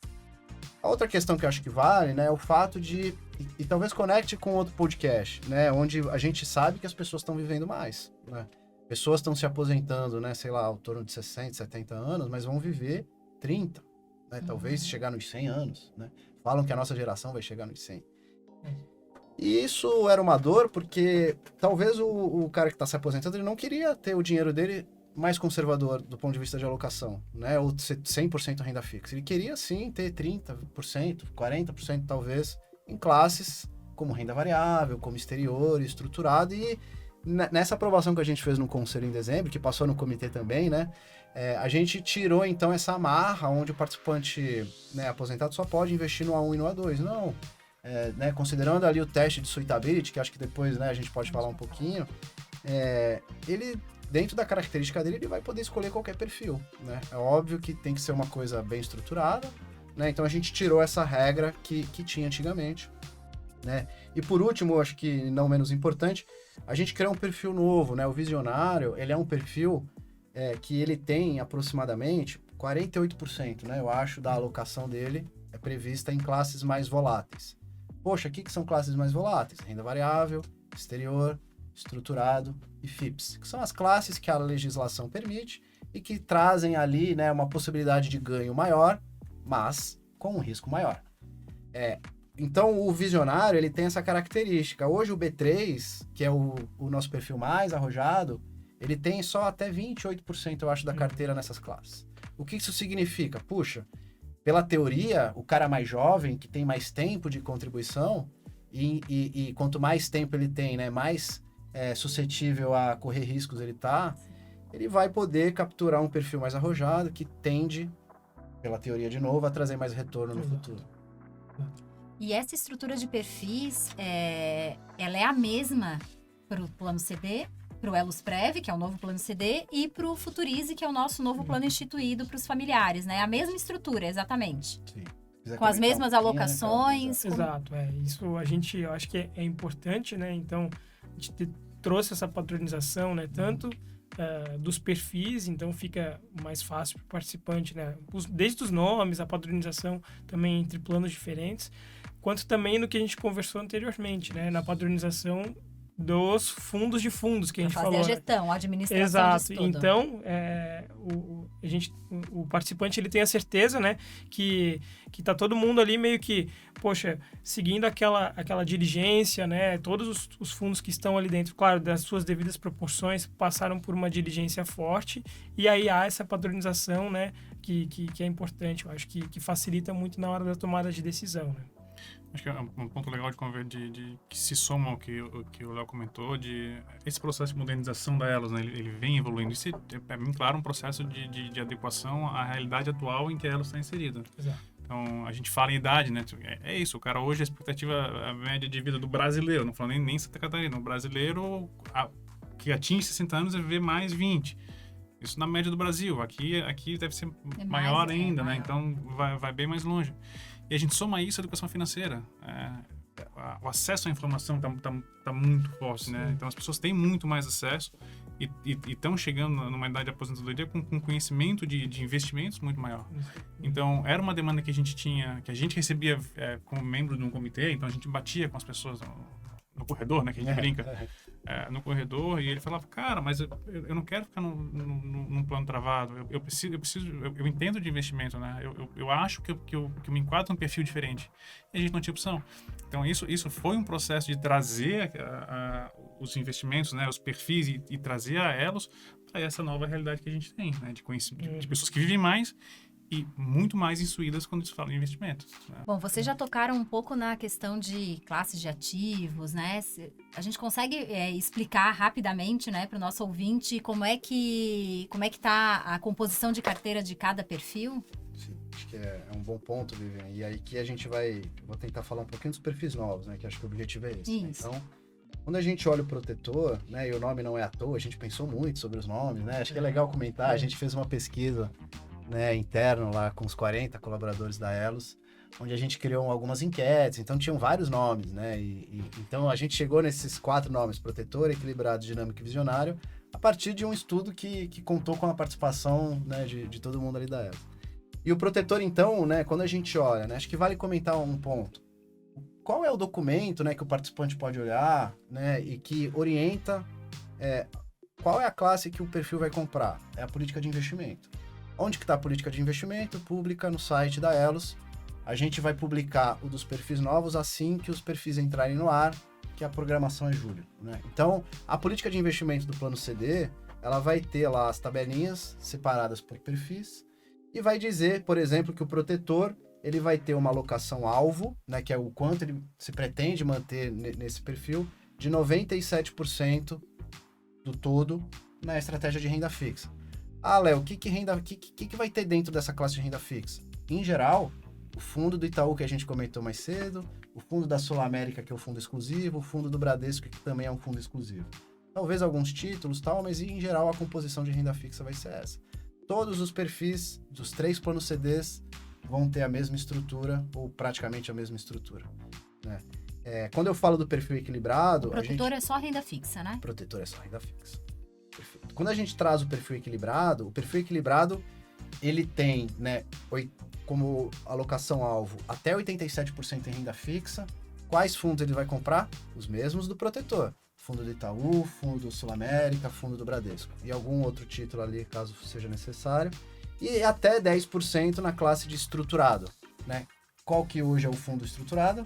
A outra questão que eu acho que vale, né, é o fato de, e talvez conecte com outro podcast, né, onde a gente sabe que as pessoas estão vivendo mais, né? Pessoas estão se aposentando, né, sei lá, ao torno de 60, 70 anos, mas vão viver 30, né, talvez chegar nos 100 anos, né? Falam que a nossa geração vai chegar nos 100. E isso era uma dor porque talvez o cara que está se aposentando, ele não queria ter o dinheiro dele mais conservador do ponto de vista de alocação, né? Ou ser 100% renda fixa. Ele queria sim ter 30%, 40% talvez, em classes como renda variável, como exterior, estruturado. E nessa aprovação que a gente fez no conselho em dezembro, que passou no comitê também, né? A gente tirou então essa amarra onde o participante, né, aposentado só pode investir no A1 e no A2. Não. Né, considerando ali o teste de suitability, que acho que depois, né, a gente pode falar um pouquinho, ele, dentro da característica dele, ele vai poder escolher qualquer perfil, né? É óbvio que tem que ser uma coisa bem estruturada, né? Então a gente tirou essa regra que tinha antigamente, né? E por último, acho que não menos importante, a gente criou um perfil novo, né? O visionário, ele é um perfil que ele tem aproximadamente 48%, né? Eu acho, da alocação dele é prevista em classes mais voláteis. Poxa, o que são classes mais voláteis? Renda variável, exterior, estruturado e FIPS, que são as classes que a legislação permite e que trazem ali, né, uma possibilidade de ganho maior, mas com um risco maior. Então, o visionário, ele tem essa característica. Hoje, o B3, que é o nosso perfil mais arrojado, ele tem só até 28%, eu acho, da carteira nessas classes. O que isso significa? Puxa, pela teoria, o cara mais jovem, que tem mais tempo de contribuição, e quanto mais tempo ele tem, né, mais suscetível a correr riscos ele vai poder capturar um perfil mais arrojado, que tende, pela teoria de novo, a trazer mais retorno no futuro. E essa estrutura de perfis, ela é a mesma para o plano CD, para o Elos Prev, que é o novo plano CD, e para o Futurize, que é o nosso novo plano instituído para os familiares, né? A mesma estrutura, exatamente. Sim. Com as mesmas alocações. Exato, isso eu acho que é importante, né? Então, a gente trouxe essa padronização, né? Tanto dos perfis, então fica mais fácil para o participante, né? Desde os nomes, a padronização também entre planos diferentes, quanto também no que a gente conversou anteriormente, né? Na padronização dos fundos de fundos que a gente falou. Fazer a gestão, a administração. Exato. Então, o participante ele tem a certeza, né, que tá todo mundo ali meio que, poxa, seguindo aquela diligência, né, todos os fundos que estão ali dentro, claro, das suas devidas proporções, passaram por uma diligência forte, e aí há essa padronização, né, que é importante, eu acho que facilita muito na hora da tomada de decisão, né. Acho que é um ponto legal de conver de que se soma ao que o Léo comentou, de esse processo de modernização da Elos, né? Ele vem evoluindo. Isso é bem claro um processo de adequação à realidade atual em que a Elos está inserida. Exato. Então, a gente fala em idade, né? É isso, o cara hoje, a expectativa, a média de vida do brasileiro, não falo nem Santa Catarina, o brasileiro que atinge 60 anos é viver mais 20. Isso na média do Brasil. Aqui deve ser maior ainda, né? Então, vai bem mais longe. E a gente soma isso à educação financeira. O acesso à informação tá muito forte, né? Então, as pessoas têm muito mais acesso e estão chegando numa idade de aposentadoria com conhecimento de investimentos muito maior. Então, era uma demanda que a gente tinha, que a gente recebia como membro de um comitê, então a gente batia com as pessoas no corredor, né? Que a gente brinca. no corredor e ele falava, cara, mas eu não quero ficar num plano travado, eu entendo de investimento, né? Eu acho que eu me enquadro num perfil diferente. E a gente não tinha opção. Então, isso foi um processo de trazer os investimentos, né, os perfis e trazer a Elos para essa nova realidade que a gente tem, né, de pessoas que vivem mais e muito mais instruídas quando se fala em investimentos. Né? Bom, vocês já tocaram um pouco na questão de classes de ativos, né? A gente consegue explicar rapidamente, né, para o nosso ouvinte como é que está a composição de carteira de cada perfil? Sim, acho que é um bom ponto, Vivian. E aí que a gente vou tentar falar um pouquinho dos perfis novos, né? Que acho que o objetivo é esse. Né? Então, quando a gente olha o protetor, né, e o nome não é à toa, a gente pensou muito sobre os nomes, né? Acho que é legal comentar, a gente fez uma pesquisa, né, interno lá com os 40 colaboradores da Elos, onde a gente criou algumas enquetes, então tinham vários nomes, né? Então a gente chegou nesses 4 nomes: protetor, equilibrado, dinâmico e visionário, a partir de um estudo que contou com a participação, né, de todo mundo ali da Elos. E o protetor, então, né, quando a gente olha, né, acho que vale comentar um ponto. Qual é o documento, né, que o participante pode olhar, né, e que orienta qual é a classe que o perfil vai comprar? É a política de investimento. Onde que está a política de investimento? Pública no site da Elos. A gente vai publicar o dos perfis novos assim que os perfis entrarem no ar, que a programação é julho, né? Então, a política de investimento do plano CD, ela vai ter lá as tabelinhas separadas por perfis e vai dizer, por exemplo, que o protetor, ele vai ter uma alocação alvo, né, que é o quanto ele se pretende manter nesse perfil, de 97% do todo na estratégia de renda fixa. Ah, Léo, o que vai ter dentro dessa classe de renda fixa? Em geral, o fundo do Itaú, que a gente comentou mais cedo, o fundo da Sul América, que é o fundo exclusivo, o fundo do Bradesco, que também é um fundo exclusivo. Talvez alguns títulos, tal, mas em geral a composição de renda fixa vai ser essa. Todos os perfis dos 3 planos CDs vão ter a mesma estrutura, ou praticamente a mesma estrutura, né? Quando eu falo do perfil equilibrado... O protetor é só renda fixa, né? Protetor é só renda fixa. Perfeito. Quando a gente traz o perfil equilibrado, ele tem, né, como alocação-alvo até 87% em renda fixa. Quais fundos ele vai comprar? Os mesmos do protetor. Fundo do Itaú, fundo do Sul América, fundo do Bradesco. E algum outro título ali, caso seja necessário. E até 10% na classe de estruturado, né? Qual que hoje é o fundo estruturado?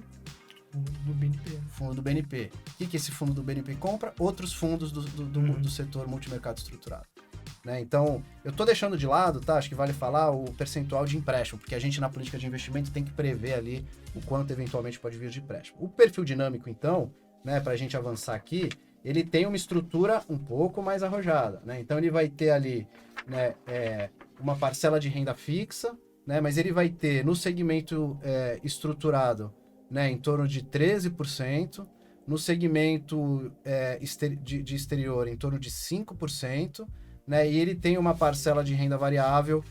Do BNP. Fundo do BNP. O que esse fundo do BNP compra? Outros fundos do setor multimercado estruturado. Né? Então, eu tô deixando de lado, tá? Acho que vale falar o percentual de empréstimo, porque a gente na política de investimento tem que prever ali o quanto eventualmente pode vir de empréstimo. O perfil dinâmico, então, né, pra gente avançar aqui, ele tem uma estrutura um pouco mais arrojada, né? Então, ele vai ter ali, né, uma parcela de renda fixa, né? Mas ele vai ter no segmento estruturado, né, em torno de 13%, no segmento de exterior em torno de 5%, né, e ele tem uma parcela de renda variável,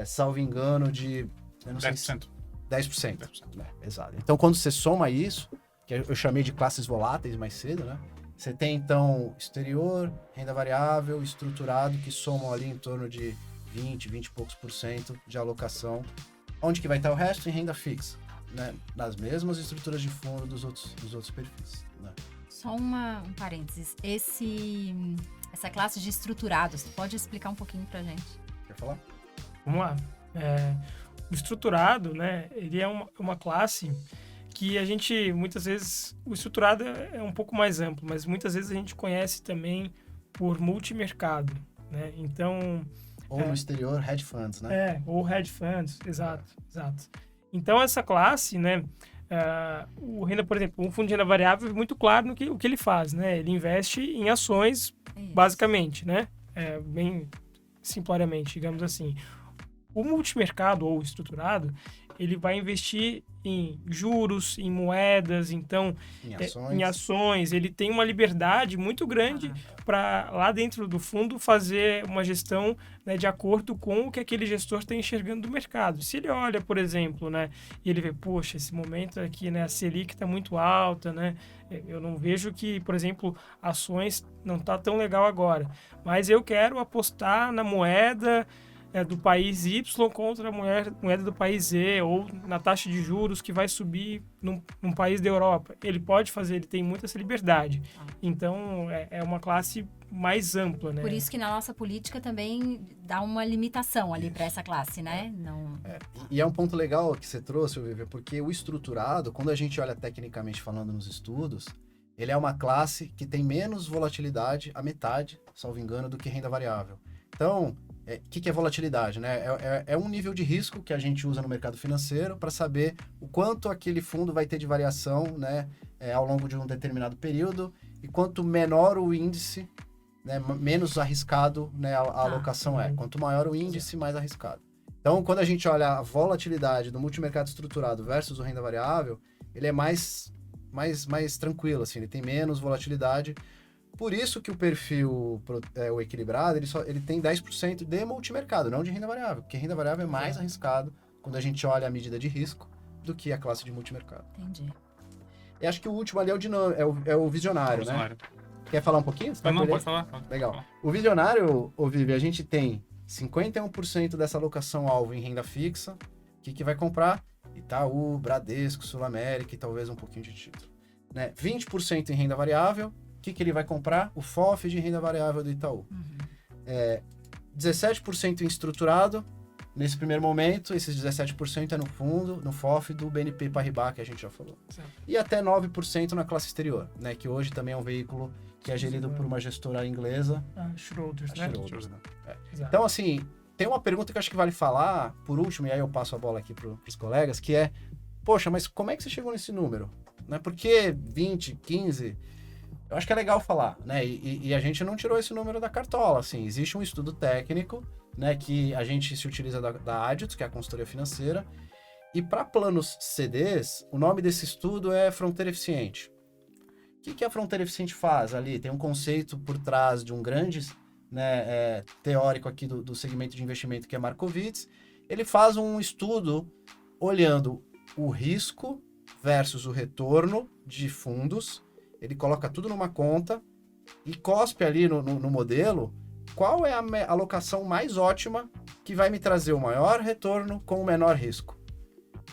salvo engano, de 10%. 10%. Né, exato. Então, quando você soma isso, que eu chamei de classes voláteis mais cedo, né, você tem, então, exterior, renda variável, estruturado, que somam ali em torno de 20 e poucos % de alocação. Onde que vai estar o resto? Em renda fixa. Né, nas mesmas estruturas de fundo dos outros perfis. Né? Só um parênteses. Essa classe de estruturados, pode explicar um pouquinho pra gente? Quer falar? Vamos lá. O estruturado, né, ele é uma classe que a gente, muitas vezes, o estruturado é um pouco mais amplo, mas muitas vezes a gente conhece também por multimercado, né? Então... Ou no exterior, hedge funds, né? Ou hedge funds, exato. Então, essa classe, né, o renda, por exemplo, um fundo de renda variável é muito claro no que ele faz, né? Ele investe em ações, basicamente, né? Bem simploriamente, digamos assim. O multimercado ou estruturado, ele vai investir em juros, em moedas, então em ações. Ele tem uma liberdade muito grande para lá dentro do fundo fazer uma gestão, né, de acordo com o que aquele gestor está enxergando do mercado. Se ele olha, por exemplo, né, e ele vê, poxa, esse momento aqui, né, a Selic está muito alta, né, eu não vejo que, por exemplo, ações não está tão legal agora, mas eu quero apostar na moeda do país Y contra a moeda do país Z, ou na taxa de juros que vai subir num país da Europa. Ele pode fazer, ele tem muita essa liberdade. Então, é uma classe mais ampla, né? Por isso que na nossa política também dá uma limitação ali para essa classe, né? Não... E é um ponto legal que você trouxe, Vivian, porque o estruturado, quando a gente olha tecnicamente falando nos estudos, ele é uma classe que tem menos volatilidade, a metade, salvo engano, do que renda variável. Então, o que é volatilidade, né? É um nível de risco que a gente usa no mercado financeiro para saber o quanto aquele fundo vai ter de variação, né, ao longo de um determinado período, e quanto menor o índice, né, menos arriscado, né, a alocação é. Quanto maior o índice, mais arriscado. Então, quando a gente olha a volatilidade do multimercado estruturado versus o renda variável, ele é mais tranquilo, assim, ele tem menos volatilidade. Por isso que o perfil, o equilibrado, ele tem 10% de multimercado, não de renda variável, porque renda variável é mais arriscado quando a gente olha a medida de risco do que a classe de multimercado. Entendi. E acho que o último ali é o visionário, né? Quer falar um pouquinho? Não, pode falar. Legal. O visionário, Vivi, a gente tem 51% dessa alocação alvo em renda fixa. O que vai comprar? Itaú, Bradesco, Sul América e talvez um pouquinho de título. Né? 20% em renda variável. O que ele vai comprar? O FOF de renda variável do Itaú. 17% em estruturado. Nesse primeiro momento, esses 17% é no fundo, no FOF do BNP Paribas, que a gente já falou. Certo. E até 9% na classe exterior, né? Que hoje também é um veículo que é gerido por uma gestora inglesa. Schroders, né? Schroders, né? Então, assim, tem uma pergunta que eu acho que vale falar, por último, e aí eu passo a bola aqui para os colegas, que é, poxa, mas como é que você chegou nesse número? Né? Por que 20, 15? Eu acho que é legal falar, né? E a gente não tirou esse número da cartola, assim. Existe um estudo técnico, né, que a gente se utiliza da Adits, que é a consultoria financeira, e para planos CDs, o nome desse estudo é Fronteira Eficiente. O que a Fronteira Eficiente faz ali? Tem um conceito por trás de um grande, né, teórico aqui do segmento de investimento, que é Markowitz. Ele faz um estudo olhando o risco versus o retorno de fundos. Ele coloca tudo numa conta e cospe ali no modelo qual é a alocação mais ótima que vai me trazer o maior retorno com o menor risco.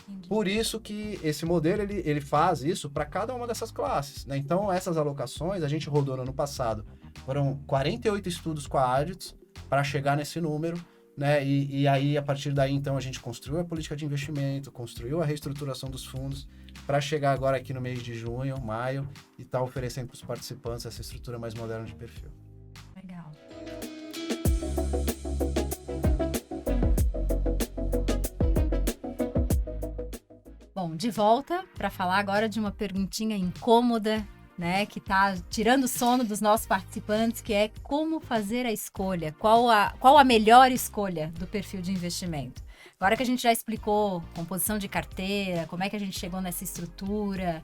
Entendi. Por isso que esse modelo ele faz isso para cada uma dessas classes, né? Então, essas alocações, a gente rodou no ano passado, foram 48 estudos com a Adits para chegar nesse número, né? E aí, a partir daí, então, a gente construiu a política de investimento, construiu a reestruturação dos fundos, para chegar agora aqui no mês de junho, maio, e estar oferecendo para os participantes essa estrutura mais moderna de perfil. Legal. Bom, de volta para falar agora de uma perguntinha incômoda, né, que está tirando o sono dos nossos participantes, que é como fazer a escolha, qual a melhor escolha do perfil de investimento. Agora que a gente já explicou composição de carteira, como é que a gente chegou nessa estrutura,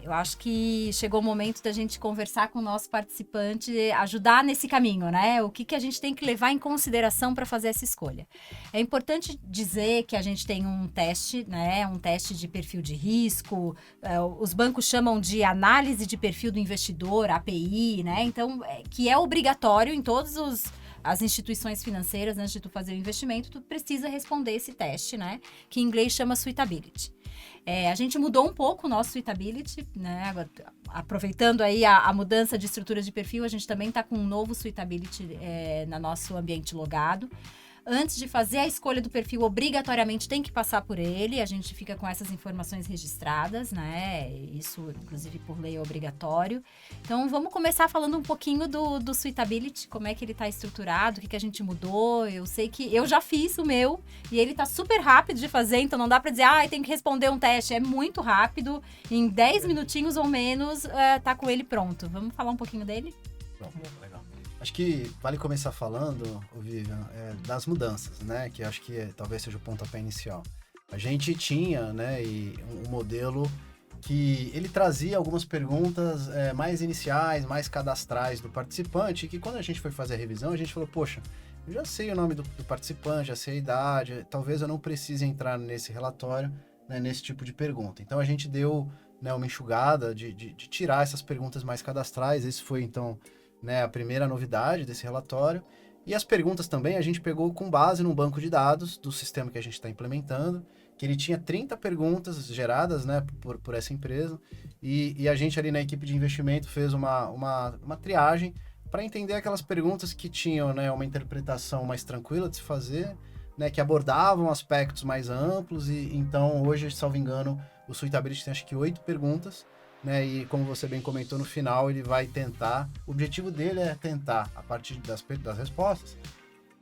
eu acho que chegou o momento da gente conversar com o nosso participante, ajudar nesse caminho, né? O que a gente tem que levar em consideração para fazer essa escolha. É importante dizer que a gente tem um teste, né? Um teste de perfil de risco, os bancos chamam de análise de perfil do investidor, API, né? Então, que é obrigatório em todos as instituições financeiras, antes de tu fazer o investimento, tu precisa responder esse teste, né? Que em inglês chama Suitability. A gente mudou um pouco o nosso Suitability, né? Agora, aproveitando aí a mudança de estrutura de perfil, a gente também está com um novo Suitability no nosso ambiente logado. Antes de fazer a escolha do perfil, obrigatoriamente tem que passar por ele. A gente fica com essas informações registradas, né? Isso, inclusive, por lei é obrigatório. Então, vamos começar falando um pouquinho do Suitability, como é que ele está estruturado, o que a gente mudou. Eu sei que eu já fiz o meu e ele está super rápido de fazer, então não dá para dizer, tem que responder um teste. É muito rápido, em 10 minutinhos ou menos, tá com ele pronto. Vamos falar um pouquinho dele? Legal. Acho que vale começar falando, Vivian, das mudanças, né? Que acho que talvez seja o pontapé inicial. A gente tinha, né, um modelo que ele trazia algumas perguntas mais iniciais, mais cadastrais do participante, e que quando a gente foi fazer a revisão, a gente falou, poxa, eu já sei o nome do participante, já sei a idade, talvez eu não precise entrar nesse relatório, né, nesse tipo de pergunta. Então, a gente deu, né, uma enxugada de tirar essas perguntas mais cadastrais. Esse foi, então, né, a primeira novidade desse relatório. E as perguntas também a gente pegou com base num banco de dados do sistema que a gente está implementando, que ele tinha 30 perguntas geradas, né, por essa empresa, e a gente ali na equipe de investimento fez uma triagem para entender aquelas perguntas que tinham, né, uma interpretação mais tranquila de se fazer, né, que abordavam aspectos mais amplos, e então hoje, salvo engano, o Suitability tem acho que 8 perguntas, né, e como você bem comentou, no final ele vai tentar, o objetivo dele é tentar, a partir das respostas,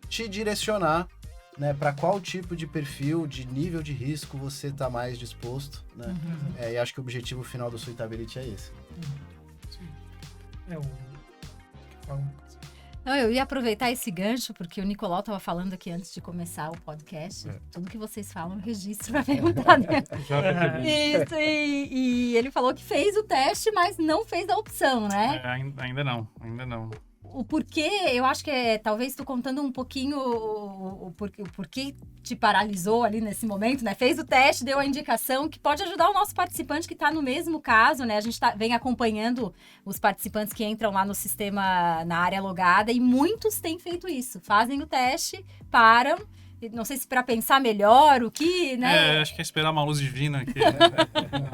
te direcionar, né, para qual tipo de perfil, de nível de risco você está mais disposto, né? E acho que o objetivo final do Suitability é esse. Não, eu ia aproveitar esse gancho, porque o Nicolau estava falando aqui antes de começar o podcast. Tudo que vocês falam, eu registro para perguntar dele. Isso, e ele falou que fez o teste, mas não fez a opção, né? Ainda não. O porquê, eu acho que talvez tu contando um pouquinho o porquê te paralisou ali nesse momento, né? Fez o teste, deu a indicação que pode ajudar o nosso participante que está no mesmo caso, né? A gente vem acompanhando os participantes que entram lá no sistema, na área logada, e muitos têm feito isso. Fazem o teste, param, não sei se para pensar melhor, o que, né? Acho que é esperar uma luz divina aqui.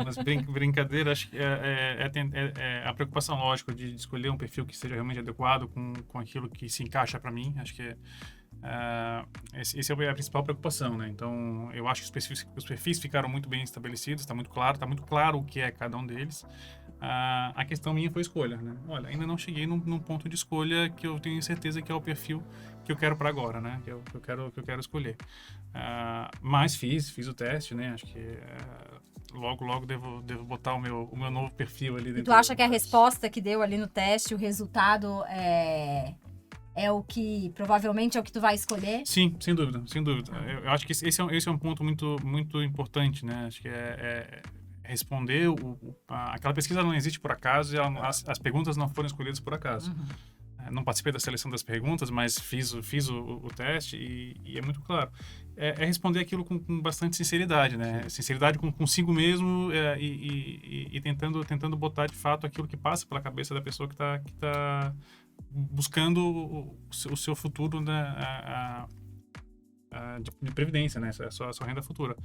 Mas brincadeira, acho que é a preocupação, lógico, de escolher um perfil que seja realmente adequado com aquilo que se encaixa para mim. Acho que esse é a principal preocupação, né? Então, eu acho que os perfis ficaram muito bem estabelecidos, está muito claro o que é cada um deles. A questão minha foi a escolha, né? Olha, ainda não cheguei num ponto de escolha que eu tenho certeza que é o perfil que eu quero para agora, né? Que eu quero escolher. Mas fiz o teste, né? Acho que logo devo botar o meu novo perfil ali dentro. E tu acha que a resposta que deu ali no teste, o resultado é o que provavelmente é o que tu vai escolher? Sim, sem dúvida. Eu acho que esse é um ponto muito, muito importante, né? Acho que responder aquela pesquisa não existe por acaso, e as perguntas não foram escolhidas por acaso. Não participei da seleção das perguntas, mas fiz o teste e é muito claro. É responder aquilo com bastante sinceridade, né? Sinceridade consigo mesmo, e tentando botar de fato aquilo que passa pela cabeça da pessoa que tá buscando o seu futuro, né? De previdência, né? A sua renda futura.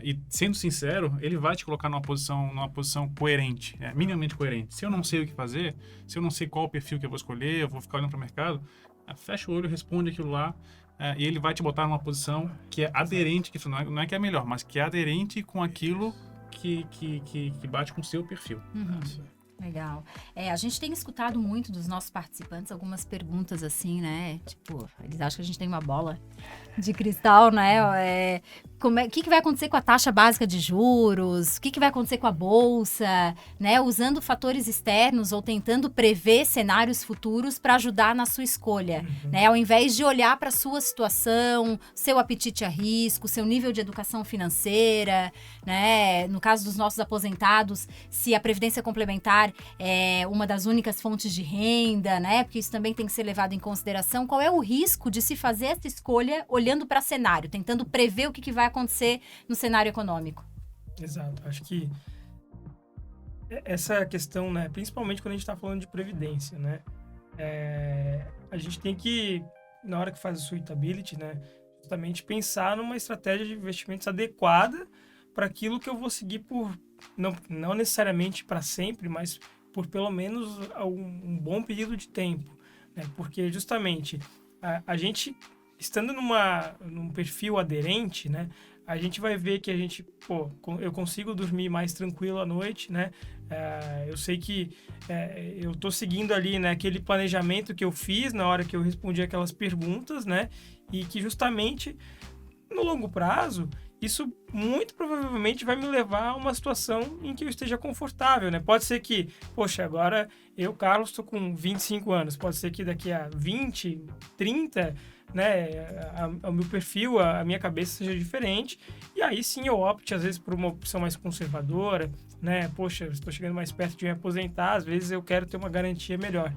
E sendo sincero, ele vai te colocar numa posição coerente, minimamente coerente. Se eu não sei o que fazer, se eu não sei qual o perfil que eu vou escolher, eu vou ficar olhando para o mercado, fecha o olho, responde aquilo lá, e ele vai te botar numa posição que é aderente, que não é que é melhor, mas que é aderente com aquilo que bate com o seu perfil. Legal. A gente tem escutado muito dos nossos participantes algumas perguntas assim, né? Tipo, eles acham que a gente tem uma bola de cristal, né? O que vai acontecer com a taxa básica de juros? O que vai acontecer com a bolsa? Né? Usando fatores externos ou tentando prever cenários futuros para ajudar na sua escolha, né? Ao invés de olhar para a sua situação, seu apetite a risco, seu nível de educação financeira, né? No caso dos nossos aposentados, se a previdência complementar é uma das únicas fontes de renda, né? Porque isso também tem que ser levado em consideração. Qual é o risco de se fazer essa escolha olhando para cenário, tentando prever o que vai acontecer no cenário econômico? Exato. Acho que essa questão, né, principalmente quando a gente está falando de previdência, né, a gente tem que, na hora que faz o suitability, né, justamente pensar numa estratégia de investimentos adequada para aquilo que eu vou seguir por, não necessariamente para sempre, mas por pelo menos um bom período de tempo, né, porque justamente a gente, estando num perfil aderente, né, a gente vai ver que eu consigo dormir mais tranquilo à noite, né? Eu sei que eu estou seguindo ali, né, aquele planejamento que eu fiz na hora que eu respondi aquelas perguntas, né? E que justamente no longo prazo, isso muito provavelmente vai me levar a uma situação em que eu esteja confortável, né? Pode ser que, poxa, agora eu, Carlos, estou com 25 anos. Pode ser que daqui a 20, 30... né, o meu perfil, a minha cabeça seja diferente, e aí sim eu opte às vezes por uma opção mais conservadora, né, poxa, estou chegando mais perto de me aposentar, às vezes eu quero ter uma garantia melhor.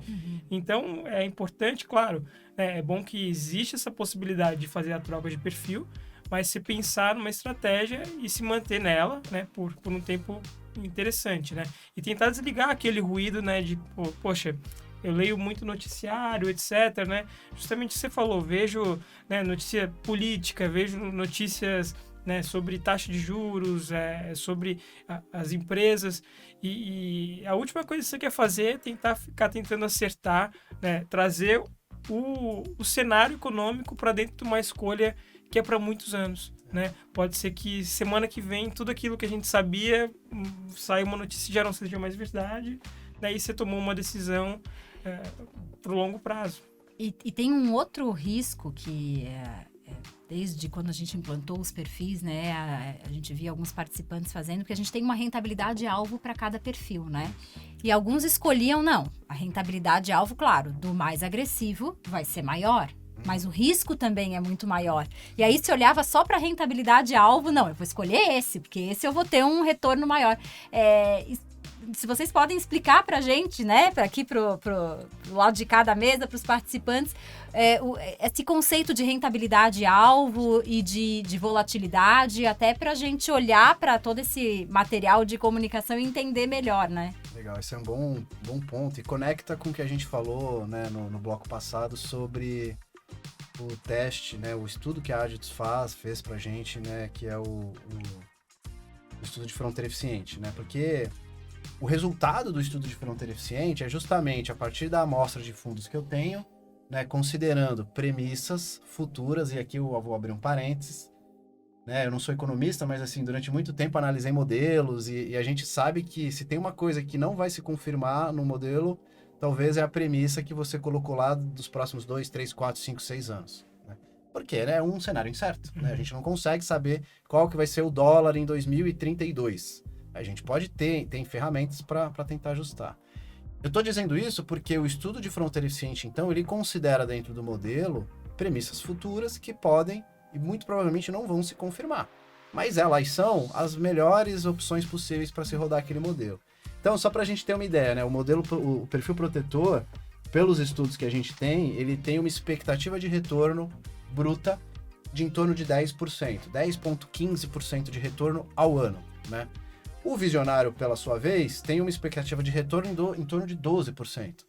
Então é importante, claro, né, é bom que existe essa possibilidade de fazer a troca de perfil, mas se pensar numa estratégia e se manter nela, né, por um tempo interessante, né, e tentar desligar aquele ruído, né, de, poxa, eu leio muito noticiário, etc, né? Justamente você falou, vejo, né, notícia política, vejo notícias, né, sobre taxa de juros, sobre as empresas, e a última coisa que você quer fazer é tentar ficar tentando acertar, né, trazer o cenário econômico para dentro de uma escolha que é para muitos anos, né? Pode ser que semana que vem tudo aquilo que a gente sabia saia uma notícia e já não seja mais verdade, daí você tomou uma decisão para o longo prazo. E tem um outro risco que desde quando a gente implantou os perfis, né, a gente via alguns participantes fazendo, porque a gente tem uma rentabilidade alvo para cada perfil, né? E alguns escolhiam, não, a rentabilidade alvo, claro, do mais agressivo vai ser maior, mas o risco também é muito maior. E aí se olhava só para rentabilidade alvo, não, eu vou escolher esse, porque esse eu vou ter um retorno maior. Se vocês podem explicar para a gente, né, aqui pro lado de cada mesa, para os participantes, esse conceito de rentabilidade-alvo e de volatilidade, até para a gente olhar para todo esse material de comunicação e entender melhor, né? Legal, esse é um bom ponto e conecta com o que a gente falou, né, no bloco passado sobre o teste, né, o estudo que a Agitus fez para a gente, né, que é o estudo de fronteira eficiente, né, porque o resultado do estudo de fronteira eficiente é justamente a partir da amostra de fundos que eu tenho, né, considerando premissas futuras, e aqui eu vou abrir um parênteses, né, eu não sou economista, mas assim, durante muito tempo analisei modelos e a gente sabe que se tem uma coisa que não vai se confirmar no modelo, talvez é a premissa que você colocou lá dos próximos 2, 3, 4, 5, 6 anos. Né? Porque é um cenário incerto, né? A gente não consegue saber qual que vai ser o dólar em 2032. A gente pode tem ferramentas para tentar ajustar. Eu estou dizendo isso porque o estudo de fronteira eficiente, então, ele considera dentro do modelo premissas futuras que podem e muito provavelmente não vão se confirmar. Mas elas são as melhores opções possíveis para se rodar aquele modelo. Então, só para a gente ter uma ideia, né? O perfil protetor, pelos estudos que a gente tem, ele tem uma expectativa de retorno bruta de em torno de 10%, 10,15% de retorno ao ano, né? O visionário, pela sua vez, tem uma expectativa de retorno em torno de 12%.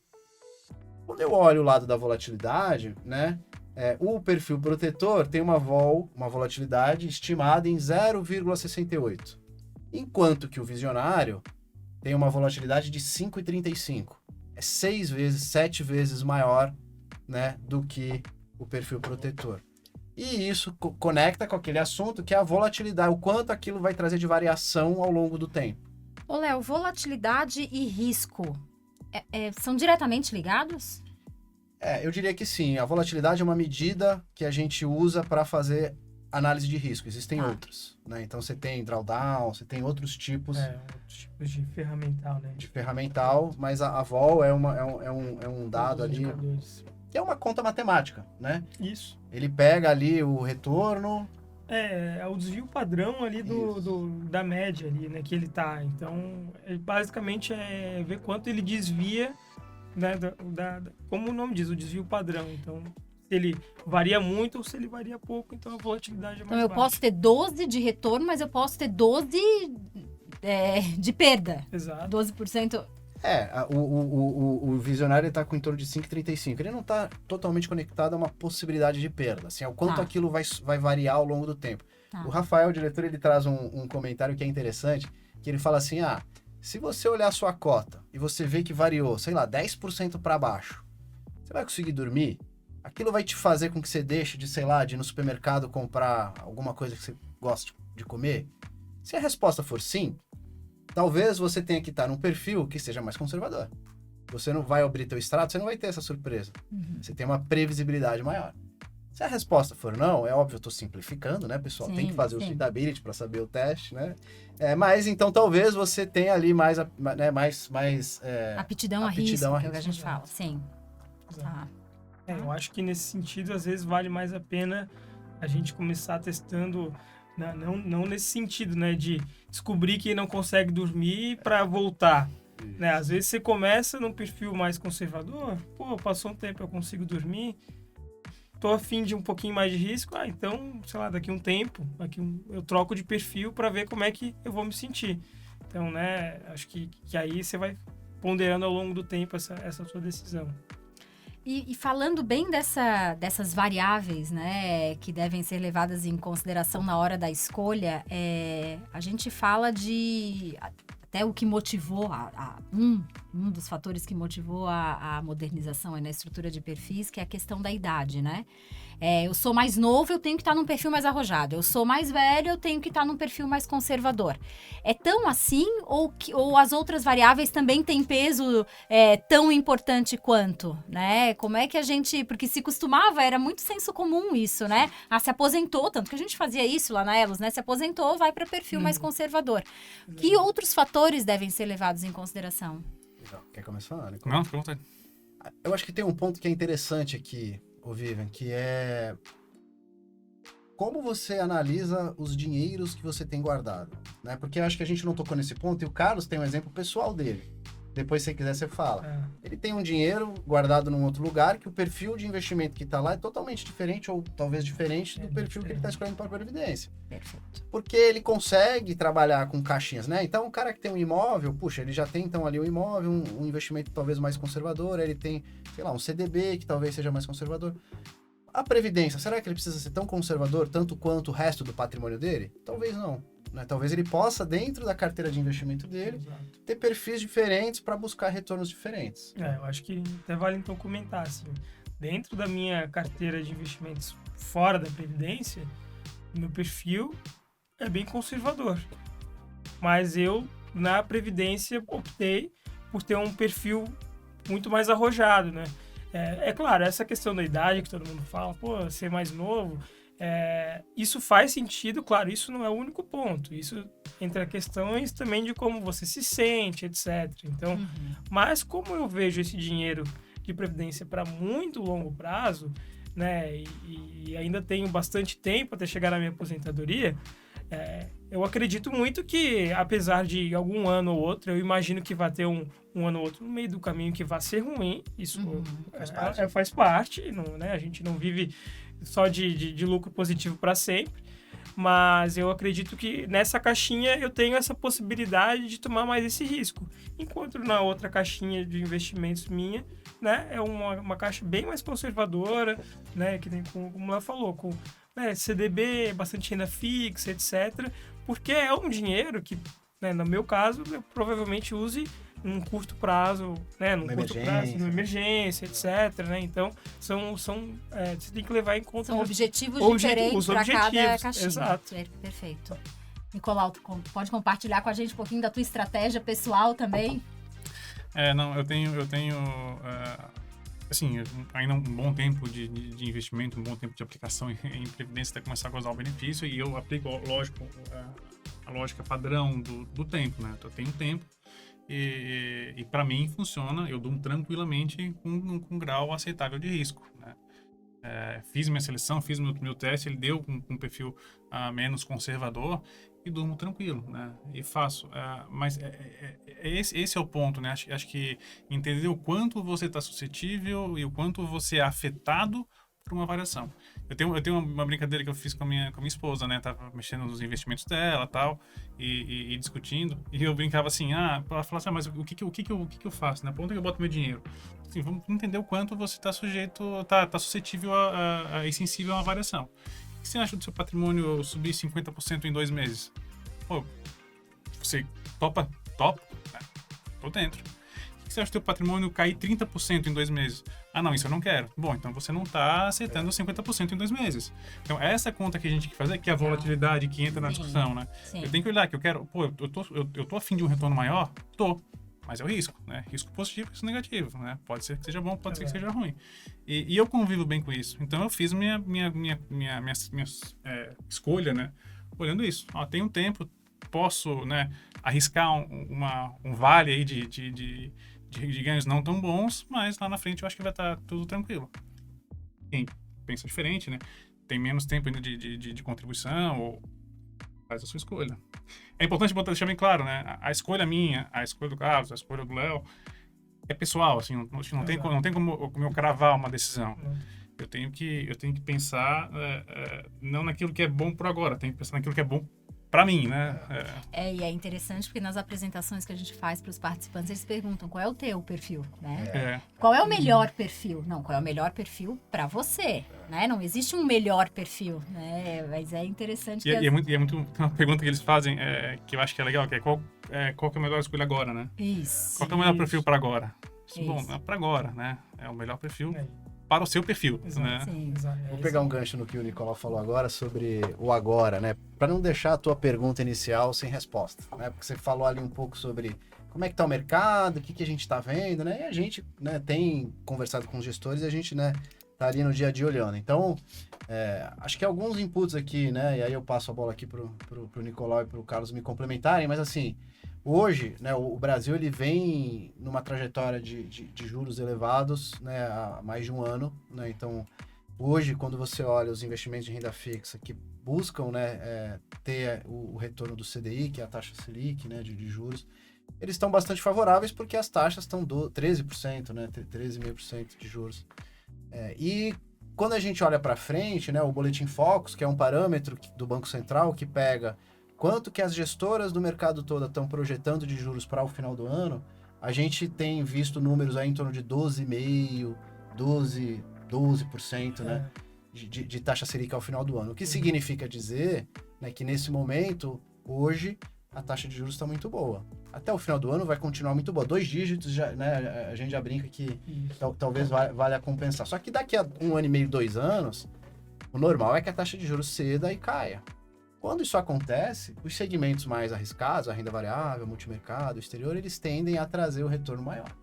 Quando eu olho o lado da volatilidade, né, o perfil protetor tem uma volatilidade estimada em 0,68, enquanto que o visionário tem uma volatilidade de 5,35. É 6 vezes, 7 vezes maior, né, do que o perfil protetor. E isso conecta com aquele assunto que é a volatilidade, o quanto aquilo vai trazer de variação ao longo do tempo. Ô, Léo, volatilidade e risco são diretamente ligados? Eu diria que sim. A volatilidade é uma medida que a gente usa para fazer análise de risco. Existem outras, né? Então você tem drawdown, você tem outros tipos. Outros tipos de ferramental, né? De ferramental, mas a vol é um dado ali, que é uma conta matemática, né? Isso. Ele pega ali o retorno. É o desvio padrão ali da média ali, né, que ele tá. Então, ele basicamente é ver quanto ele desvia, né, como o nome diz, o desvio padrão. Então, se ele varia muito ou se ele varia pouco, então a volatilidade é mais baixa. Então, eu posso ter 12 de retorno, mas eu posso ter 12 de perda. Exato. 12%... O visionário está com em torno de 5,35. Ele não está totalmente conectado a uma possibilidade de perda, assim, ao quanto aquilo vai variar ao longo do tempo. O Rafael, o diretor, ele traz um comentário que é interessante, que ele fala assim, se você olhar a sua cota e você vê que variou, sei lá, 10% para baixo, você vai conseguir dormir? Aquilo vai te fazer com que você deixe de, sei lá, de ir no supermercado comprar alguma coisa que você gosta de comer? Se a resposta for sim, talvez você tenha que estar num perfil que seja mais conservador. Você não vai abrir teu extrato, você não vai ter essa surpresa. Você tem uma previsibilidade maior. Se a resposta for não, é óbvio, eu estou simplificando, né, pessoal? Sim, tem que fazer o suitability para saber o teste, né? Mas então talvez você tenha ali mais aptidão a risco, é o que a gente fala. Sim. Eu acho que nesse sentido, às vezes, vale mais a pena a gente começar testando... Não nesse sentido, né, de descobrir que não consegue dormir para voltar, né? Às vezes você começa num perfil mais conservador, passou um tempo eu consigo dormir, tô a fim de um pouquinho mais de risco, então, sei lá, daqui um tempo, eu troco de perfil para ver como é que eu vou me sentir. Então, né, acho que aí você vai ponderando ao longo do tempo essa sua decisão. E falando bem dessas variáveis, né, que devem ser levadas em consideração na hora da escolha, a gente fala de até o que motivou, um dos fatores que motivou a modernização na estrutura de perfis, que é a questão da idade, né? Eu sou mais novo, eu tenho que estar num perfil mais arrojado. Eu sou mais velho, eu tenho que estar num perfil mais conservador. É tão assim ou as outras variáveis também têm peso tão importante quanto, né? Como é que a gente... Porque se costumava, era muito senso comum isso, né? Se aposentou, tanto que a gente fazia isso lá na Elos, né? Se aposentou, vai para perfil mais conservador. Que outros fatores devem ser levados em consideração? Quer começar, Ana? Não, fica à vontade. Eu acho que tem um ponto que é interessante aqui, Vivian, que é como você analisa os dinheiros que você tem guardado, né? Porque eu acho que a gente não tocou nesse ponto, e o Carlos tem um exemplo pessoal dele. Depois, se você quiser, você fala. Ele tem um dinheiro guardado num outro lugar, que o perfil de investimento que está lá é totalmente diferente, ou talvez diferente do perfil que ele está escolhendo para a Previdência. Perfeito. Porque ele consegue trabalhar com caixinhas, né? Então, o cara que tem um imóvel, puxa, ele já tem então ali um imóvel, um investimento talvez mais conservador, ele tem, sei lá, um CDB que talvez seja mais conservador. A Previdência, será que ele precisa ser tão conservador tanto quanto o resto do patrimônio dele? Talvez não. Né? Talvez ele possa, dentro da carteira de investimento dele, ter perfis diferentes para buscar retornos diferentes. Eu acho que até vale então comentar, assim, dentro da minha carteira de investimentos fora da Previdência, meu perfil é bem conservador. Mas eu, na Previdência, optei por ter um perfil muito mais arrojado, né? É claro, essa questão da idade que todo mundo fala, ser mais novo... isso faz sentido, claro, isso não é o único ponto. Isso entra questões também de como você se sente, etc. Então, mas como eu vejo esse dinheiro de previdência para muito longo prazo, né, e ainda tenho bastante tempo até chegar na minha aposentadoria, eu acredito muito que, apesar de algum ano ou outro, eu imagino que vai ter um ano ou outro no meio do caminho que vai ser ruim. Isso faz parte, não, né? A gente não vive só de lucro positivo para sempre, mas eu acredito que nessa caixinha eu tenho essa possibilidade de tomar mais esse risco, enquanto na outra caixinha de investimentos minha, né, é uma caixa bem mais conservadora, né, que nem como ela falou, com CDB, bastante renda fixa, etc, porque é um dinheiro que, né, no meu caso, eu provavelmente use num curto prazo, né, numa emergência, etc, né? Então, você tem que levar em conta... São objetivos diferentes para cada caixinha. Exato. Perfeito. Nicolau, tu pode compartilhar com a gente um pouquinho da tua estratégia pessoal também? Eu tenho assim, ainda um bom tempo de investimento, um bom tempo de aplicação em previdência até começar a gozar o benefício, e eu aplico, lógico, a lógica padrão do tempo, né? Eu tenho tempo, e para mim funciona, eu durmo tranquilamente com um grau aceitável de risco, né? Fiz minha seleção, fiz meu teste, ele deu com um perfil menos conservador, e durmo tranquilo, né? E faço. Mas esse é o ponto, né? Acho que entender o quanto você está suscetível e o quanto você é afetado por uma variação. Eu tenho uma brincadeira que eu fiz com a minha esposa, né? Tava mexendo nos investimentos dela, tal, e discutindo, e eu brincava assim, ela falava assim, mas o que eu faço, né? Pra onde eu boto meu dinheiro? Assim, vamos entender o quanto você está sujeito, tá suscetível e sensível a uma variação. O que você acha do seu patrimônio subir 50% em 2 meses? Pô, você topa? Topo? Tô dentro. O que você acha do seu patrimônio cair 30% em 2 meses? Não, isso eu não quero. Bom, então você não está aceitando 50% em 2 meses. Então, essa conta que a gente tem que fazer, que é a volatilidade que entra na discussão, né? Sim. Eu tenho que olhar que eu quero... eu tô a fim de um retorno maior? Tô. Mas é o risco, né? Risco positivo e risco negativo, né? Pode ser que seja bom, pode ser que seja ruim. E eu convivo bem com isso. Então, eu fiz minha escolha, né? Olhando isso. Tem um tempo, posso, né, arriscar um vale aí de ganhos não tão bons, mas lá na frente eu acho que vai estar tudo tranquilo. Quem pensa diferente, né? Tem menos tempo ainda de contribuição, ou faz a sua escolha. É importante deixar bem claro, né? A escolha minha, a escolha do Carlos, a escolha do Léo, é pessoal, assim, não tem como eu cravar uma decisão. Eu tenho que pensar não naquilo que é bom por agora, tenho que pensar naquilo que é bom para mim, né? E é interessante porque nas apresentações que a gente faz para os participantes, eles perguntam qual é o teu perfil, né? Qual é o melhor perfil? Não, qual é o melhor perfil para você, né? Não existe um melhor perfil, né? Mas é interessante E é muito uma pergunta que eles fazem, que eu acho que é legal, que é qual que é a melhor escolha agora, né? Isso. Qual que é o melhor perfil para agora? Isso. Bom, para agora, né? É o melhor perfil para o seu perfil, Exato. né? Sim. Vou pegar um gancho no que o Nicolau falou agora sobre o agora, né? Para não deixar a tua pergunta inicial sem resposta, né? Porque você falou ali um pouco sobre como é que tá o mercado, o que a gente tá vendo, né? E a gente, né, tem conversado com os gestores e a gente, né, tá ali no dia a dia olhando. Então, acho que alguns inputs aqui, né? E aí eu passo a bola aqui pro Nicolau e pro Carlos me complementarem, mas assim, hoje, né, o Brasil ele vem numa trajetória de juros elevados, né, há mais de um ano, né? Então, hoje, quando você olha os investimentos de renda fixa que buscam, né, ter o retorno do CDI, que é a taxa Selic, né, de juros, eles estão bastante favoráveis porque as taxas estão 13%, né, 13,5% de juros. E quando a gente olha para frente, né, o Boletim Focus, que é um parâmetro do Banco Central que pega quanto que as gestoras do mercado todo estão projetando de juros para o final do ano, a gente tem visto números aí em torno de 12,5%, 12%, né, de taxa Selic ao final do ano. O que significa dizer, né, que nesse momento, hoje, a taxa de juros está muito boa. Até o final do ano vai continuar muito boa. 2 dígitos, já, né, a gente já brinca que talvez valha compensar. Só que daqui a 1 ano e meio, 2 anos, o normal é que a taxa de juros ceda e caia. Quando isso acontece, os segmentos mais arriscados, a renda variável, multimercado, exterior, eles tendem a trazer o retorno maior,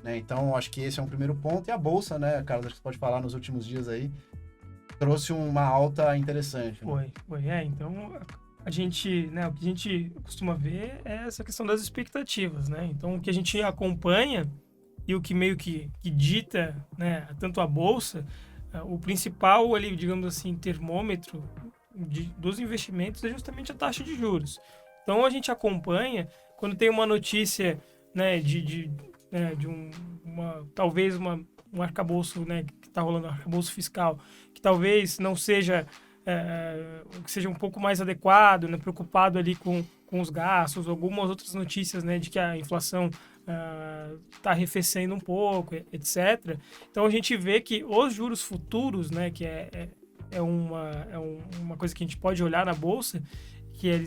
né? Então, acho que esse é um primeiro ponto. E a Bolsa, né, Carlos, acho que você pode falar nos últimos dias aí, trouxe uma alta interessante. Né? Foi. Então, a gente, né, o que a gente costuma ver é essa questão das expectativas, né? Então, o que a gente acompanha e o que meio que dita, né, tanto a Bolsa, o principal ali, digamos assim, termômetro dos investimentos é justamente a taxa de juros. Então a gente acompanha quando tem uma notícia, né, de talvez um arcabouço, né, que está rolando, um arcabouço fiscal, que talvez não seja que seja um pouco mais adequado, né, preocupado ali com os gastos, algumas outras notícias, né, de que a inflação está arrefecendo um pouco, etc. Então a gente vê que os juros futuros, né, que é uma coisa que a gente pode olhar na Bolsa, que é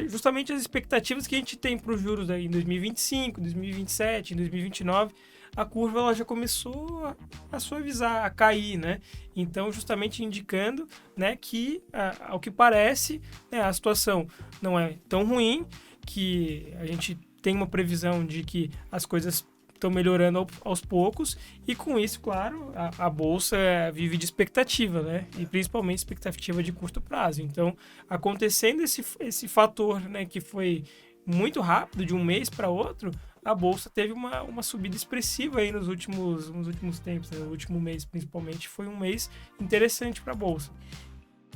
justamente as expectativas que a gente tem para os juros aí em 2025, 2027, em 2029, a curva ela já começou a suavizar, a cair, né? Então, justamente indicando, né, que, ao que parece, né, a situação não é tão ruim, que a gente tem uma previsão de que as coisas estão melhorando aos poucos, e com isso, claro, a Bolsa vive de expectativa, né? E principalmente expectativa de curto prazo. Então, acontecendo esse fator, né, que foi muito rápido, de um mês para outro, a Bolsa teve uma subida expressiva aí nos últimos tempos, né? O último mês, principalmente, foi um mês interessante para a Bolsa.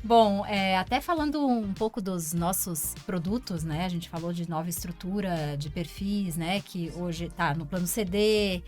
Bom, até falando um pouco dos nossos produtos, né? A gente falou de nova estrutura de perfis, né? Que hoje está no plano CD,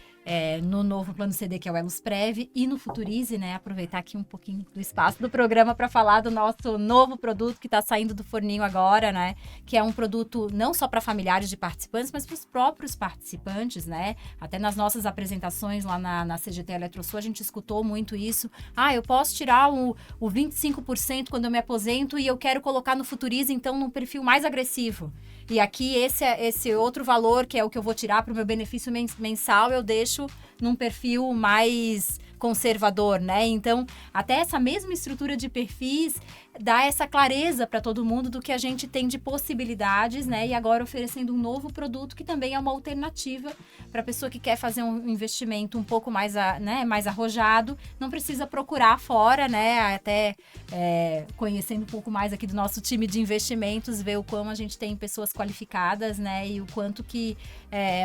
no novo plano CD, que é o Elusprev, e no Futurize, né? Aproveitar aqui um pouquinho do espaço do programa para falar do nosso novo produto que está saindo do forninho agora, né? Que é um produto não só para familiares de participantes, mas para os próprios participantes, né? Até nas nossas apresentações lá na CGT Eletrosul, a gente escutou muito isso. Eu posso tirar o 25% quando eu me aposento e eu quero colocar no Futurize, então, num perfil mais agressivo. E aqui, esse outro valor, que é o que eu vou tirar para o meu benefício mensal, eu deixo num perfil mais conservador, né? Então, até essa mesma estrutura de perfis dá essa clareza para todo mundo do que a gente tem de possibilidades, né? E agora oferecendo um novo produto que também é uma alternativa para a pessoa que quer fazer um investimento um pouco mais, mais arrojado, não precisa procurar fora, né? Até conhecendo um pouco mais aqui do nosso time de investimentos, ver o quão a gente tem pessoas qualificadas, né? E o quanto que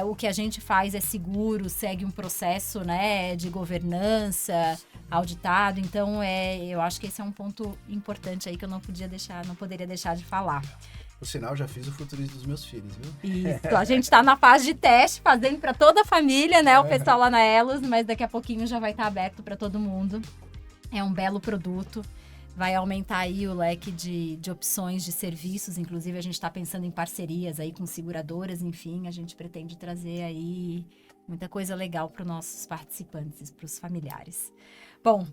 o que a gente faz é seguro, segue um processo, né, de governança, auditado. Então, eu acho que esse é um ponto importante aí que eu não poderia deixar de falar. Por sinal, já fiz o Futurize dos meus filhos, viu? Isso, a gente está na fase de teste, fazendo para toda a família, né? O pessoal lá na Elos, mas daqui a pouquinho já vai estar aberto para todo mundo. É um belo produto, vai aumentar aí o leque de opções de serviços. Inclusive, a gente está pensando em parcerias aí com seguradoras, enfim, a gente pretende trazer aí muita coisa legal para os nossos participantes, para os familiares. Bom,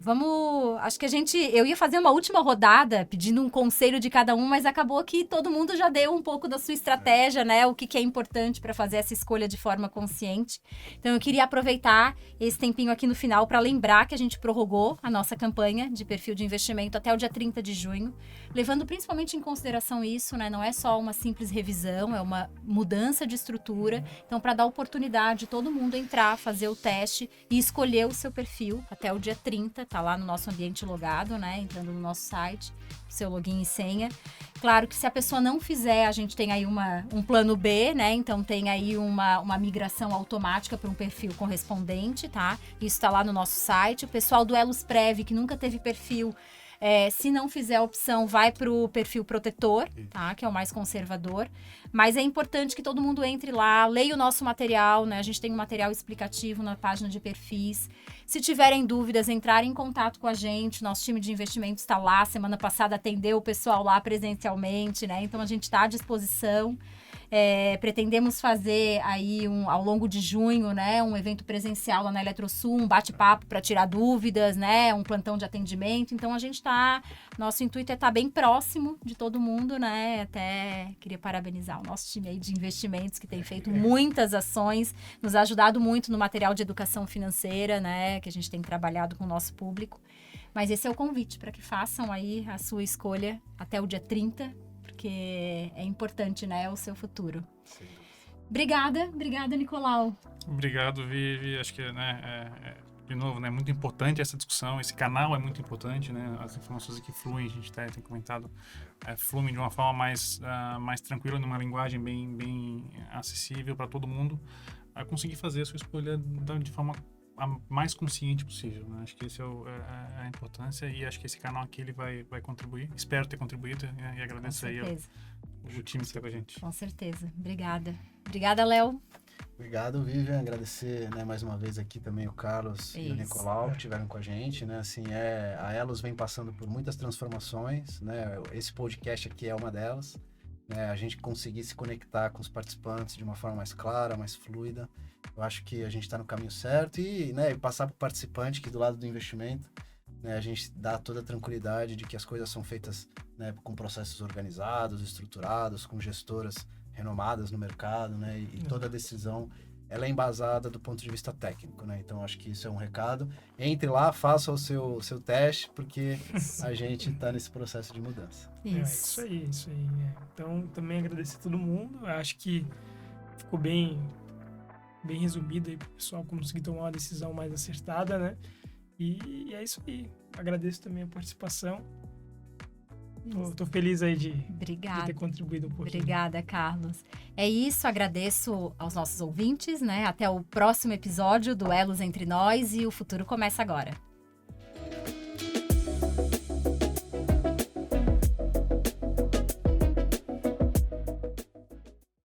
acho que eu ia fazer uma última rodada pedindo um conselho de cada um, mas acabou que todo mundo já deu um pouco da sua estratégia, né? O que é importante para fazer essa escolha de forma consciente. Então, eu queria aproveitar esse tempinho aqui no final para lembrar que a gente prorrogou a nossa campanha de perfil de investimento até o dia 30 de junho, levando principalmente em consideração isso, né? Não é só uma simples revisão, é uma mudança de estrutura. Então, para dar oportunidade de todo mundo entrar, fazer o teste e escolher o seu perfil até o dia 30, tá lá no nosso ambiente logado, né? Entrando no nosso site, seu login e senha. Claro que se a pessoa não fizer, a gente tem aí um plano B, né? Então tem aí uma migração automática para um perfil correspondente, tá? Isso tá lá no nosso site. O pessoal do Elos Prev, que nunca teve perfil, se não fizer a opção, vai para o perfil protetor, tá? Que é o mais conservador. Mas é importante que todo mundo entre lá, leia o nosso material, né? A gente tem um material explicativo na página de perfis. Se tiverem dúvidas, entrarem em contato com a gente. Nosso time de investimentos está lá. Semana passada atendeu o pessoal lá presencialmente, né? Então a gente está à disposição. Pretendemos fazer aí ao longo de junho, né, um evento presencial lá na Eletrosul, um bate-papo para tirar dúvidas, né, um plantão de atendimento. Então nosso intuito é estar bem próximo de todo mundo, né? Até queria parabenizar o nosso time aí de investimentos que tem feito muitas ações, nos ajudado muito no material de educação financeira, né, que a gente tem trabalhado com o nosso público. Mas esse é o convite para que façam aí a sua escolha até o dia 30, porque é importante, né, o seu futuro. Sim. Obrigada, Nicolau. Obrigado, Vivi. Acho que, né, de novo, né, muito importante essa discussão. Esse canal é muito importante, né? As informações aqui fluem, a gente tem comentado, fluem de uma forma mais tranquila, numa linguagem bem acessível para todo mundo, a conseguir fazer a sua escolha de forma a mais consciente possível, né? Acho que esse é a importância, e acho que esse canal aqui ele vai contribuir. Espero ter contribuído, e agradeço aí o time que está com a gente. Com certeza. Obrigada, Léo. Obrigado, Vivian. Agradecer, né, mais uma vez aqui também o Carlos e o Nicolau que estiveram com a gente, né? Assim, a Elos vem passando por muitas transformações, né? Esse podcast aqui é uma delas, né? A gente conseguir se conectar com os participantes de uma forma mais clara, mais fluida. Eu acho que a gente está no caminho certo e, né, passar para o participante que do lado do investimento, né, a gente dá toda a tranquilidade de que as coisas são feitas, né, com processos organizados, estruturados, com gestoras renomadas no mercado, né, e toda a decisão ela é embasada do ponto de vista técnico, né? Então acho que isso é um recado. Entre lá, faça o seu teste, porque a gente está nesse processo de mudança. Isso aí. Então também agradecer a todo mundo. Acho que ficou bem resumido aí para o pessoal conseguir tomar uma decisão mais acertada, né? E é isso aí. Agradeço também a participação. Tô feliz aí de ter contribuído um pouquinho. Obrigada, Carlos. É isso, agradeço aos nossos ouvintes, né? Até o próximo episódio do Elos Entre Nós, e o futuro começa agora.